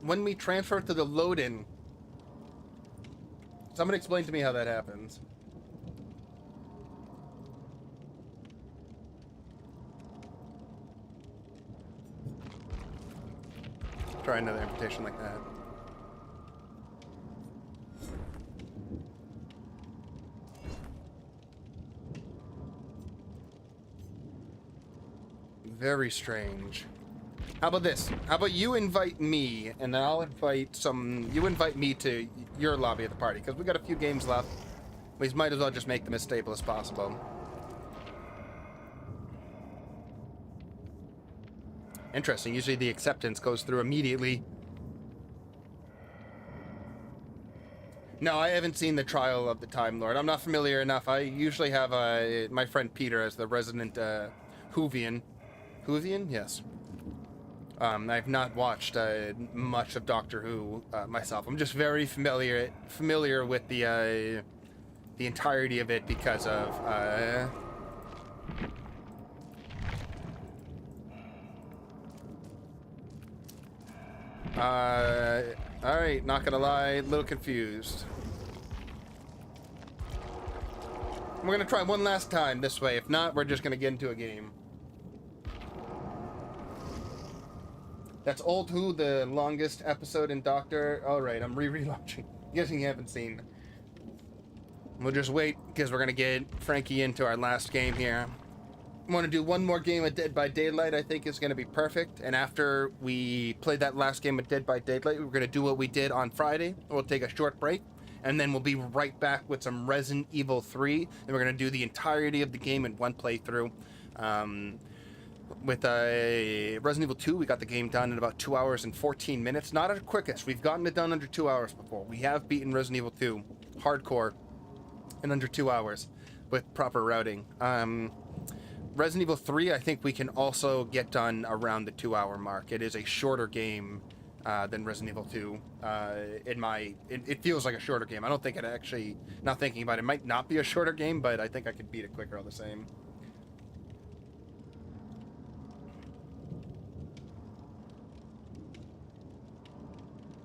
Speaker 1: When we transfer to the load-in, someone explain to me how that happens. Try another invitation like that. Very strange. How about this? How about you invite me, and then I'll invite you invite me to your lobby of the party, because we got a few games left. We might as well just make them as stable as possible. Interesting. Usually the acceptance goes through immediately. No, I haven't seen the Trial of the Time Lord. I'm not familiar enough. I usually have my friend Peter as the resident Whovian. Whovian? Yes. I've not watched much of Doctor Who myself. I'm just very familiar with the entirety of it because of all right, not gonna lie, a little confused. We're gonna try one last time this way. If not, we're just gonna get into a game. That's Old Who, the longest episode in Doctor. All right, I'm re-relaunching. Guessing you haven't seen. We'll just wait because we're gonna get Frankie into our last game here. I want to do one more game of Dead by Daylight. I think is gonna be perfect. And after we play that last game of Dead by Daylight, we're gonna do what we did on Friday. We'll take a short break, and then we'll be right back with some Resident Evil 3, and we're gonna do the entirety of the game in one playthrough. With Resident Evil 2, we got the game done in about 2 hours and 14 minutes. Not our quickest. We've gotten it done under 2 hours before. We have beaten Resident Evil 2 hardcore in under 2 hours with proper routing. Resident Evil 3, I think we can also get done around the 2 hour mark. It is a shorter game than Resident Evil 2. It feels like a shorter game. I don't think it actually, not thinking about it, might not be a shorter game, but I think I could beat it quicker all the same.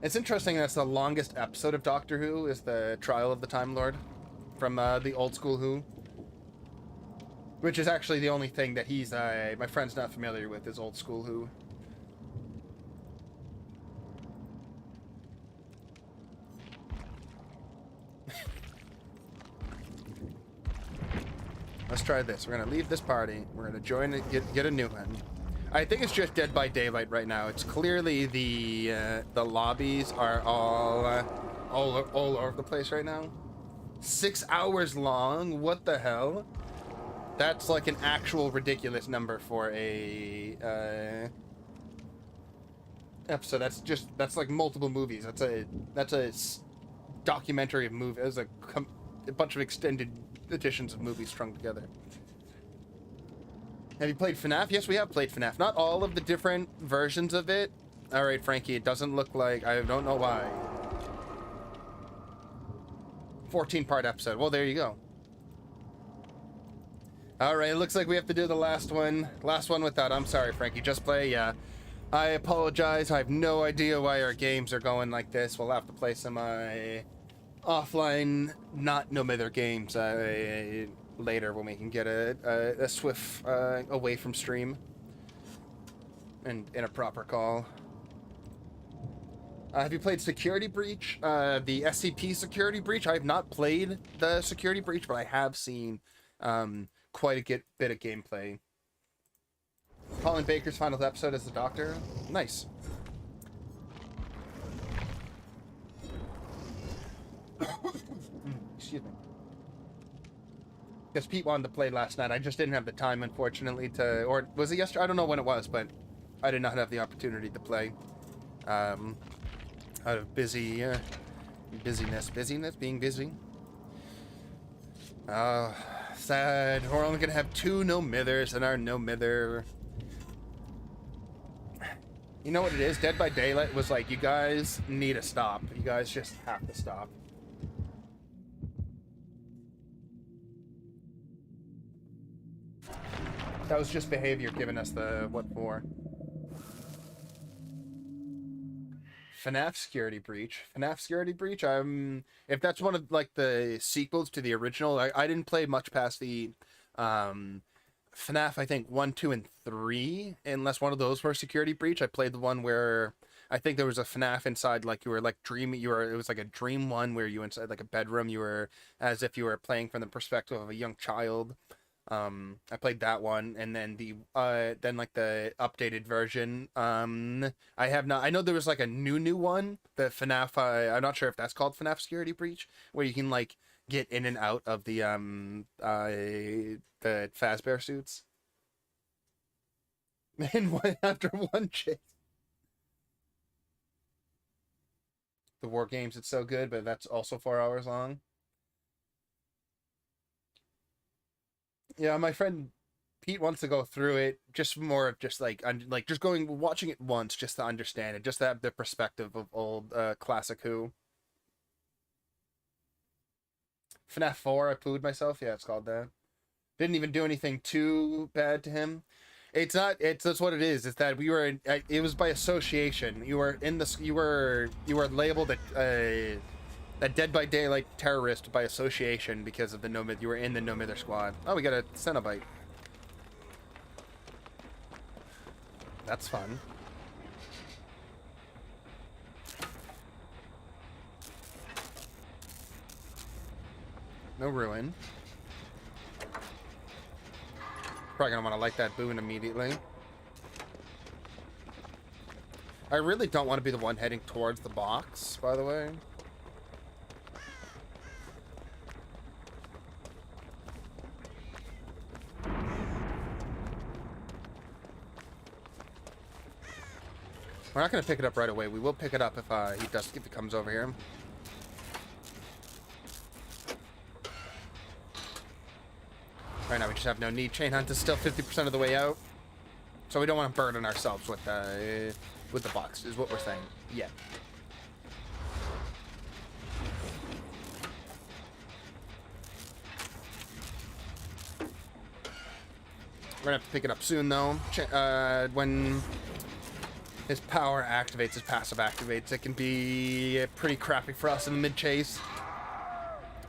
Speaker 1: It's interesting that's the longest episode of Doctor Who is the Trial of the Time Lord from the old school Who. Which is actually the only thing that he's, my friend's not familiar with, is old school Who. Let's try this. We're gonna leave this party. We're gonna join it, get a new one. I think it's just Dead by Daylight right now. It's clearly the lobbies are all over the place right now. 6 hours long. What the hell? That's like an actual ridiculous number for a episode. That's like multiple movies. That's a documentary of movies. There's a bunch of extended editions of movies strung together. Have you played FNAF? Yes, we have played FNAF. Not all of the different versions of it. All right, Frankie, it doesn't look like, I don't know why. 14-part episode. Well, there you go. All right, it looks like we have to do the last one. Last one without. I'm sorry, Frankie. Just play. Yeah. I apologize. I have no idea why our games are going like this. We'll have to play some offline, not no Mither games later when we can get a swift away from stream and in a proper call. Have you played Security Breach? The SCP Security Breach? I have not played the Security Breach, but I have seen quite a bit of gameplay. Colin Baker's final episode as the Doctor. Nice. Excuse me. Because Pete wanted to play last night. I just didn't have the time, unfortunately, to... Or was it yesterday? I don't know when it was, but I did not have the opportunity to play. Out of busyness, being busy. Sad. We're only going to have 2 no Mithers in our no Mither. You know what it is? Dead by Daylight was like, you guys need to stop. You guys just have to stop. That was just behavior giving us the what for. FNAF Security Breach. FNAF Security Breach, if that's one of like the sequels to the original, I didn't play much past the FNAF, I think 1, 2, and 3, unless one of those were Security Breach. I played the one where I think there was a FNAF inside, like you were like dreaming, it was like a dream one where you inside like a bedroom, you were as if you were playing from the perspective of a young child. I played that one, and then then like the updated version. I have not. I know there was like a new one. The FNAF. I'm not sure if that's called FNAF Security Breach, where you can like get in and out of the Fazbear suits. And after one chase. The War Games, it's so good, but that's also 4 hours long. Yeah, my friend Pete wants to go through it, just more of just like just watching it once just to understand it, just to have the perspective of old classic Who. FNAF 4, I pooed myself. Yeah, it's called that. Didn't even do anything too bad to him. It's not. That's what it is. It's that we were. It was by association. You were in the. You were labeled a Dead by Daylight terrorist by association because of the No Mither. You were in the No Mither squad. Oh, we got a Cenobite. That's fun. No ruin. Probably gonna want to light that boon immediately. I really don't want to be the one heading towards the box, by the way. We're not gonna pick it up right away. We will pick it up if he comes over here. Right now we just have no need. Chain hunt is still 50% of the way out, so we don't want to burden ourselves with the box. Is what we're saying. Yeah. We're gonna have to pick it up soon though. When his power activates, his passive activates, it can be pretty crappy for us in the mid chase.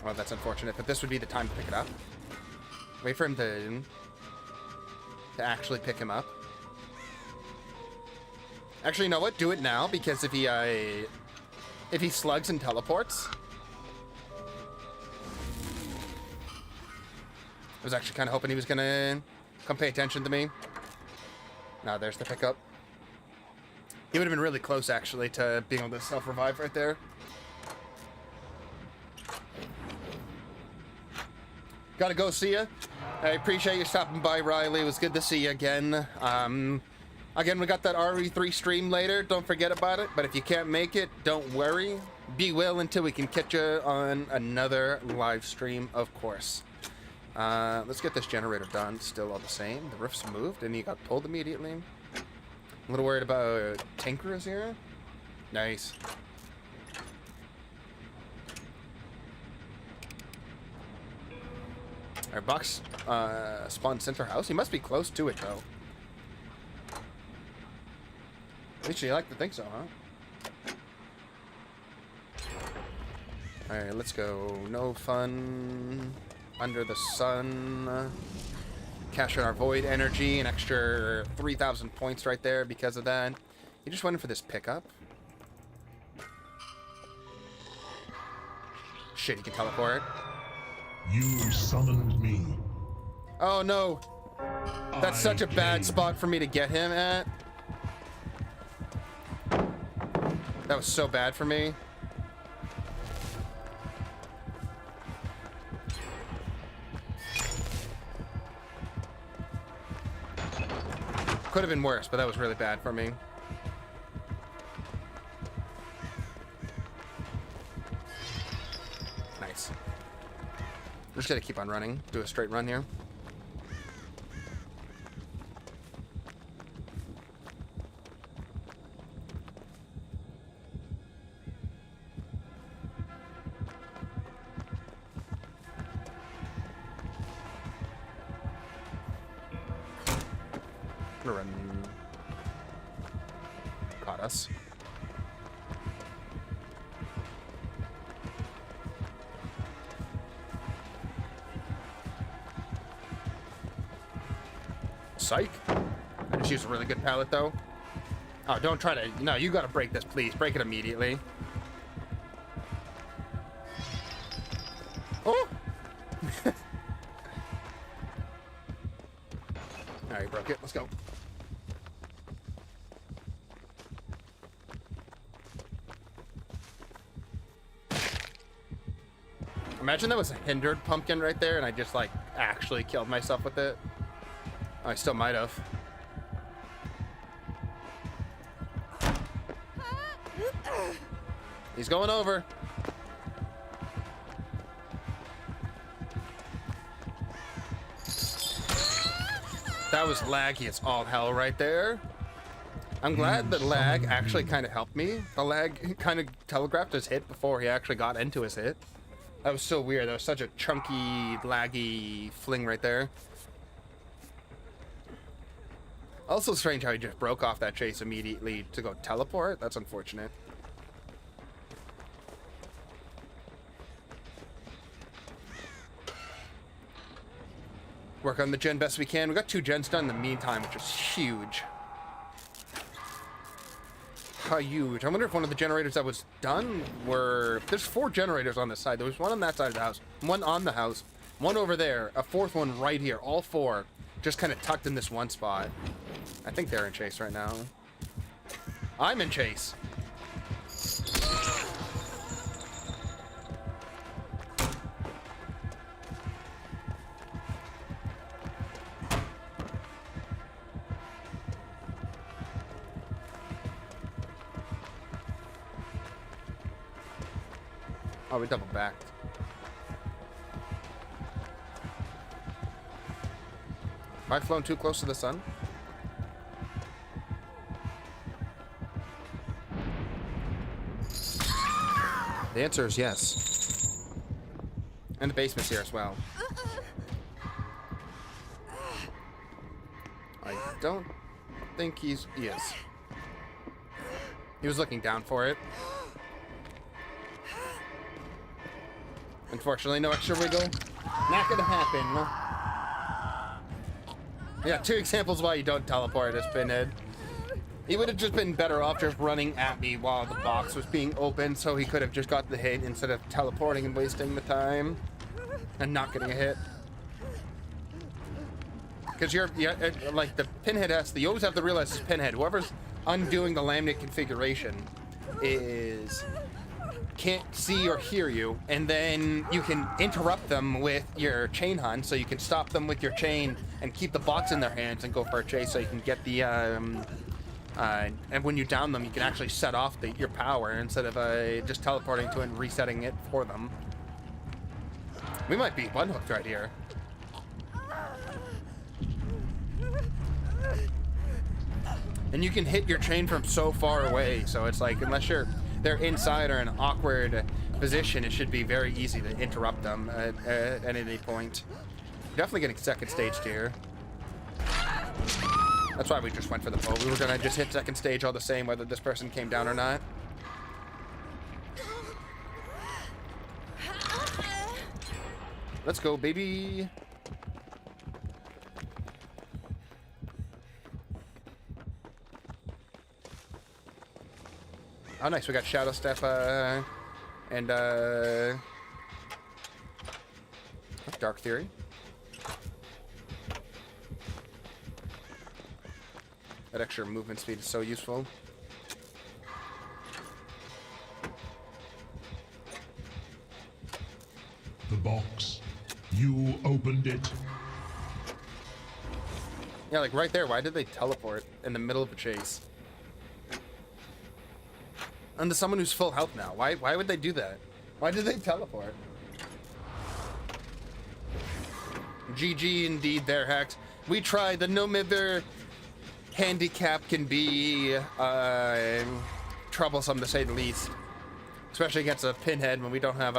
Speaker 1: Well, that's unfortunate, but this would be the time to pick it up. Wait for him to actually pick him up. Actually, you know what? Do it now, because if he slugs and teleports, I was actually kind of hoping he was gonna come pay attention to me. Now there's the pickup. He would have been really close, actually, to being able to self-revive right there. Gotta go, see ya. I appreciate you stopping by, Riley. It was good to see you again. Again, we got that RE3 stream later. Don't forget about it. But if you can't make it, don't worry. Be well until we can catch you on another live stream, of course. Let's get this generator done. Still all the same. The roof's moved, and he got pulled immediately. A little worried about Tinkerers here. Nice. Our box spawned center house. He must be close to it, though. At least you like to think so, huh? Alright, let's go. No fun under the sun. Cash in our void energy. An extra 3,000 points right there because of that. You just went in for this pickup. Shit, he can teleport.
Speaker 2: You summoned me.
Speaker 1: Oh no. That's such a bad spot for me to get him at. That was so bad for me. Could have been worse, but that was really bad for me. Nice. We're just gonna keep on running. Do a straight run here. Run. Caught us. Psych. I just used a really good pallet though. Oh, don't try to. No, you gotta break this, please. Break it immediately. Oh! Alright, broke it. Let's go. Imagine that was a hindered pumpkin right there and I just like actually killed myself with it. I still might have. He's going over. That was laggy as all hell right there. I'm glad the lag actually kind of helped me. The lag kind of telegraphed his hit before he actually got into his hit. That was so weird. That was such a chunky, laggy fling right there. Also strange how he just broke off that chase immediately to go teleport. That's unfortunate. Work on the gen best we can. We got 2 gens done in the meantime, which is huge. How huge. I wonder if one of the generators that was done were... There's 4 generators on this side. There was one on that side of the house, one on the house, one over there, a 4th one right here. All 4 just kind of tucked in this one spot. I think they're in chase right now. I'm in chase. Oh, we double backed. Have I flown too close to the sun? The answer is yes. And the basement's here as well. I don't think he is. He was looking down for it. Unfortunately, no extra wiggle. Not gonna happen. Yeah, 2 examples why you don't teleport as Pinhead. He would have just been better off just running at me while the box was being opened, so he could have just got the hit instead of teleporting and wasting the time and not getting a hit. Because like the Pinhead you always have to realize it's Pinhead. Whoever's undoing the laminate configuration can't see or hear you, and then you can interrupt them with your chain hunt, so you can stop them with your chain and keep the box in their hands and go for a chase, so you can get the and when you down them, you can actually set off your power instead of just teleporting to it and resetting it for them. We might be one hooked right here. And you can hit your chain from so far away, so it's like, unless they're inside or in an awkward position, it should be very easy to interrupt them at any point. Definitely getting second stage here. That's why we just went for the bow. We were gonna just hit second stage all the same, whether this person came down or not. Let's go, baby. Oh, nice. We got Shadow Step and Dark Theory. That extra movement speed is so useful.
Speaker 2: The box. You opened it.
Speaker 1: Yeah, like right there. Why did they teleport in the middle of a chase? And to someone who's full health now. Why would they do that? Why did they teleport? GG indeed there, Hex. We tried. The no Mither handicap can be troublesome to say the least. Especially against a Pinhead when we don't have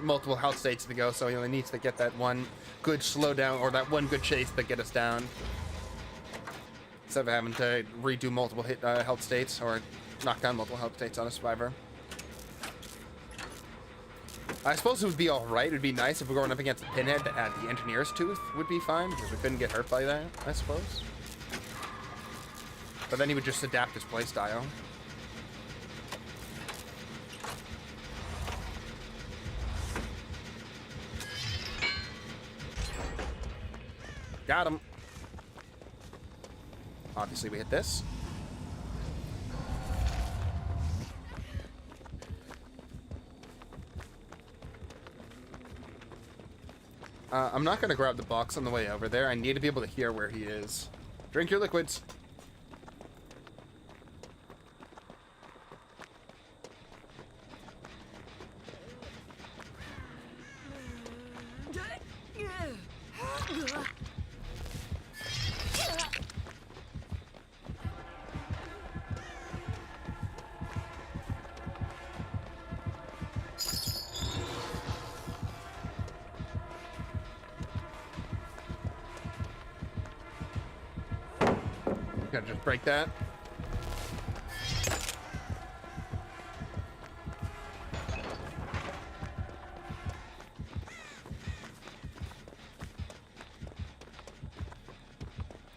Speaker 1: multiple health states to go, so he only needs to get that one good slowdown or that one good chase to get us down. Instead of having to redo multiple health states or knock down multiple health states on a survivor. I suppose it would be alright. It would be nice if we're going up against a Pinhead that had the Engineer's Tooth would be fine because we couldn't get hurt by that, I suppose. But then he would just adapt his playstyle. Got him. Obviously, we hit this. I'm not going to grab the box on the way over there. I need to be able to hear where he is. Drink your liquids. Gotta just break that.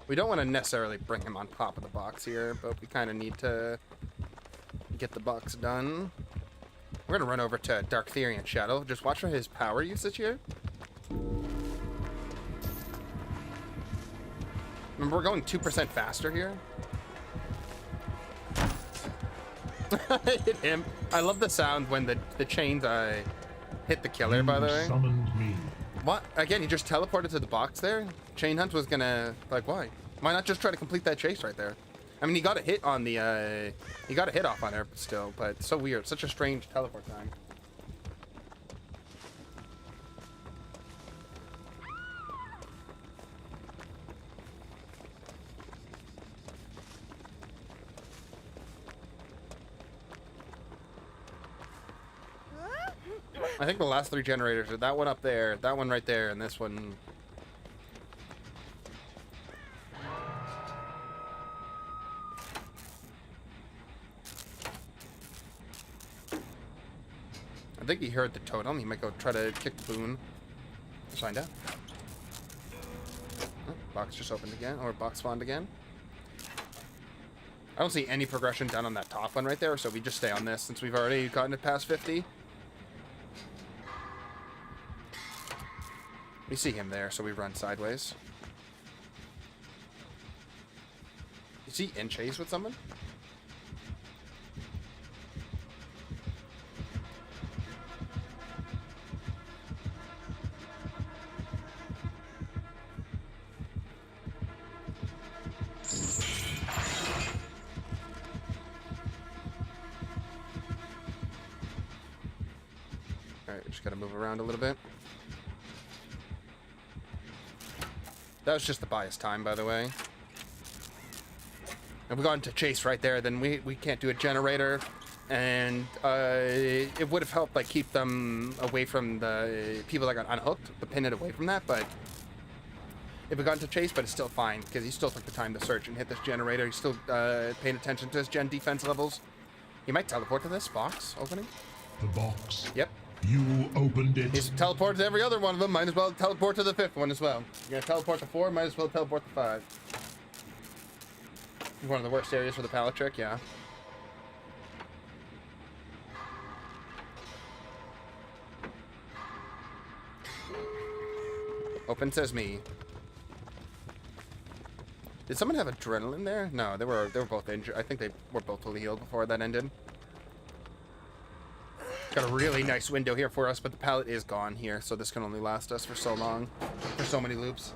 Speaker 1: We don't want to necessarily bring him on top of the box here, but we kind of need to get the box done. We're going to run over to Dark Theory and Shadow. Just watch for his power usage here. Remember, we're going 2% faster here. Hit him. I love the sound when the chains hit the killer, by the way.
Speaker 2: Summoned me.
Speaker 1: What? Again, he just teleported to the box there? Chain Hunt was gonna... Like, why? Why not just try to complete that chase right there? I mean, he got a hit on the, he got a hit off on there, but still. But it's so weird. Such a strange teleport time. I think the last 3 generators are that one up there, that one right there, and this one. I think he heard the totem. He might go try to kick the boon. Let's find out. Oh, box just opened again, or box spawned again. I don't see any progression done on that top one right there, so we just stay on this since we've already gotten it past 50. We see him there, so we run sideways. Is he in chase with someone? Alright, just gotta move around a little bit. That was just the bias time, by the way. If we got into chase right there, then we can't do a generator. And it would have helped like keep them away from the people that got unhooked, but pin it away from that. But if we got into chase, but it's still fine, because he still took the time to search and hit this generator. He's still paying attention to his gen defense levels. He might teleport to this box opening.
Speaker 2: The box.
Speaker 1: Yep.
Speaker 2: You opened it.
Speaker 1: He's teleported to every other one of them. Might as well teleport to the 5th one as well. You're gonna teleport to 4, might as well teleport to 5. One of the worst areas for the pallet trick, yeah. Open says me. Did someone have adrenaline there? No, they were both injured. I think they were both fully healed before that ended. Got a really nice window here for us, but the pallet is gone here, so this can only last us for so long, for so many loops.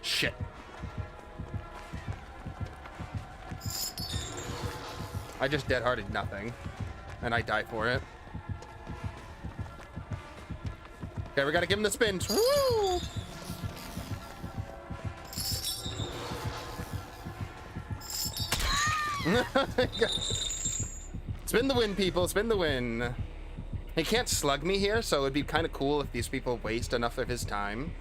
Speaker 1: Shit. I just dead-hearted nothing, and I die for it. Okay, we gotta give him the spins. Woo! Spin the win, people. Spin the win. He can't slug me here, so it'd be kind of cool if these people waste enough of his time.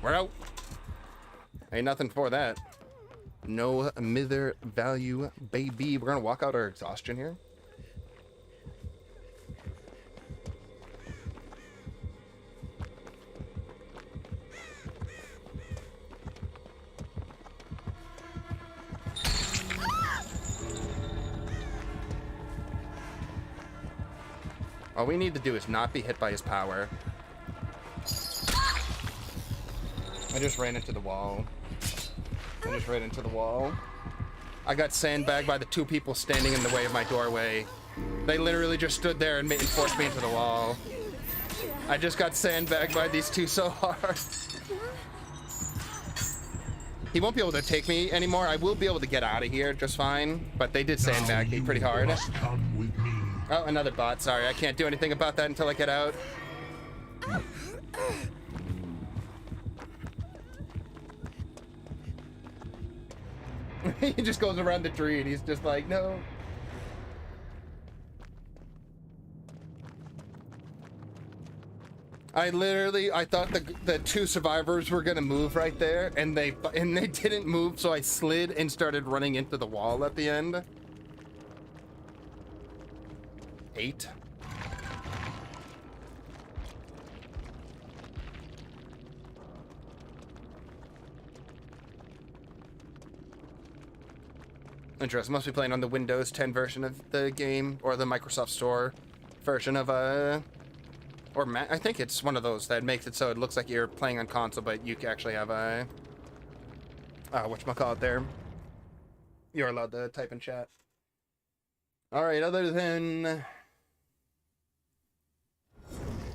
Speaker 1: We're out. Ain't nothing for that. No Mither value, baby. We're gonna walk out our exhaustion here. All we need to do is not be hit by his power. I just ran into the wall. I got sandbagged by the 2 people standing in the way of my doorway. They literally just stood there and forced me into the wall. I just got sandbagged by these two so hard. He won't be able to take me anymore. I will be able to get out of here just fine, but they did sandbag me pretty hard.
Speaker 2: Come with me.
Speaker 1: Oh, another bot. Sorry, I can't do anything about that until I get out. He just goes around the tree and he's just like, no. I thought the two survivors were gonna move right there, and they didn't move, so I slid and started running into the wall at the end. 8. Interesting. Must be playing on the Windows 10 version of the game, or the Microsoft Store version of or Mac. I think it's one of those that makes it so it looks like you're playing on console, but you actually have a whatchamacallit there. You're allowed to type in chat. All right. Other than,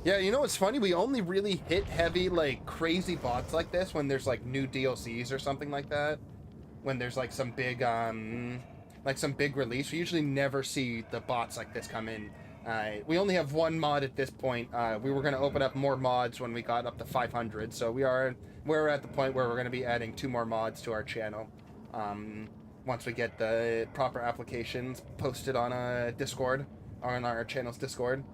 Speaker 1: yeah, you know what's funny? We only really hit heavy like crazy bots like this when there's like new DLCs or something like that. When there's like some big release, we usually never see the bots like this come in. We only have one mod at this point. We were going to open up more mods when we got up to 500, so we're at the point where we're going to be adding 2 more mods to our channel once we get the proper applications posted on Discord, or on our channel's Discord.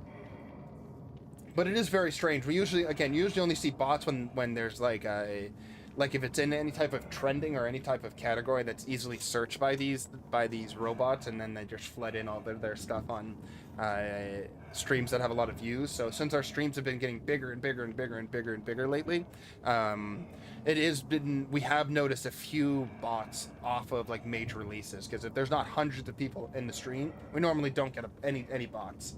Speaker 1: But it is very strange. We usually only see bots when there's like if it's in any type of trending or any type of category that's easily searched by these robots, and then they just flood in all their stuff on streams that have a lot of views. So since our streams have been getting bigger and bigger and bigger and bigger and bigger lately, we have noticed a few bots off of like major releases, because if there's not hundreds of people in the stream, we normally don't get any bots.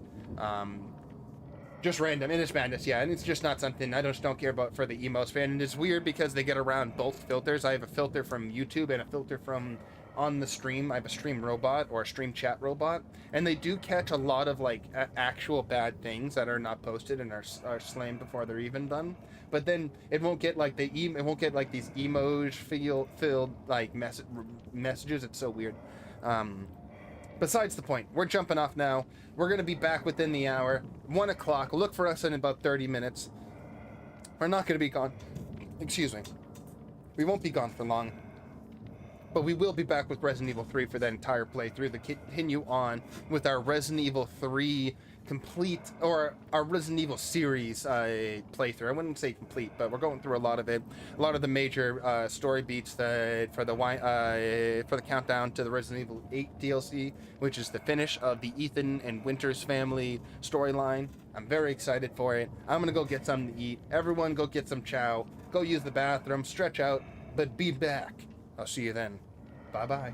Speaker 1: Just random, and it's madness, yeah, and it's just not something I don't care about for the emos fan. And it's weird because they get around both filters. I have a filter from YouTube and a filter from on the stream. I have a stream robot, or a stream chat robot, and they do catch a lot of like actual bad things that are not posted and are slammed before they're even done. But then it won't get like these emoji filled like messages. It's so weird. Besides the point, we're jumping off now. We're going to be back within the hour. 1 o'clock. Look for us in about 30 minutes. We're not going to be gone. Excuse me. We won't be gone for long. But we will be back with Resident Evil 3 for that entire playthrough to continue on with our Resident Evil 3 complete, or our Resident Evil series playthrough. I wouldn't say complete, but we're going through a lot of it. A lot of the major story beats for the countdown to the Resident Evil 8 DLC, which is the finish of the Ethan and Winters family storyline. I'm very excited for it. I'm gonna go get something to eat. Everyone go get some chow. Go use the bathroom, stretch out, but be back. I'll see you then. Bye-bye.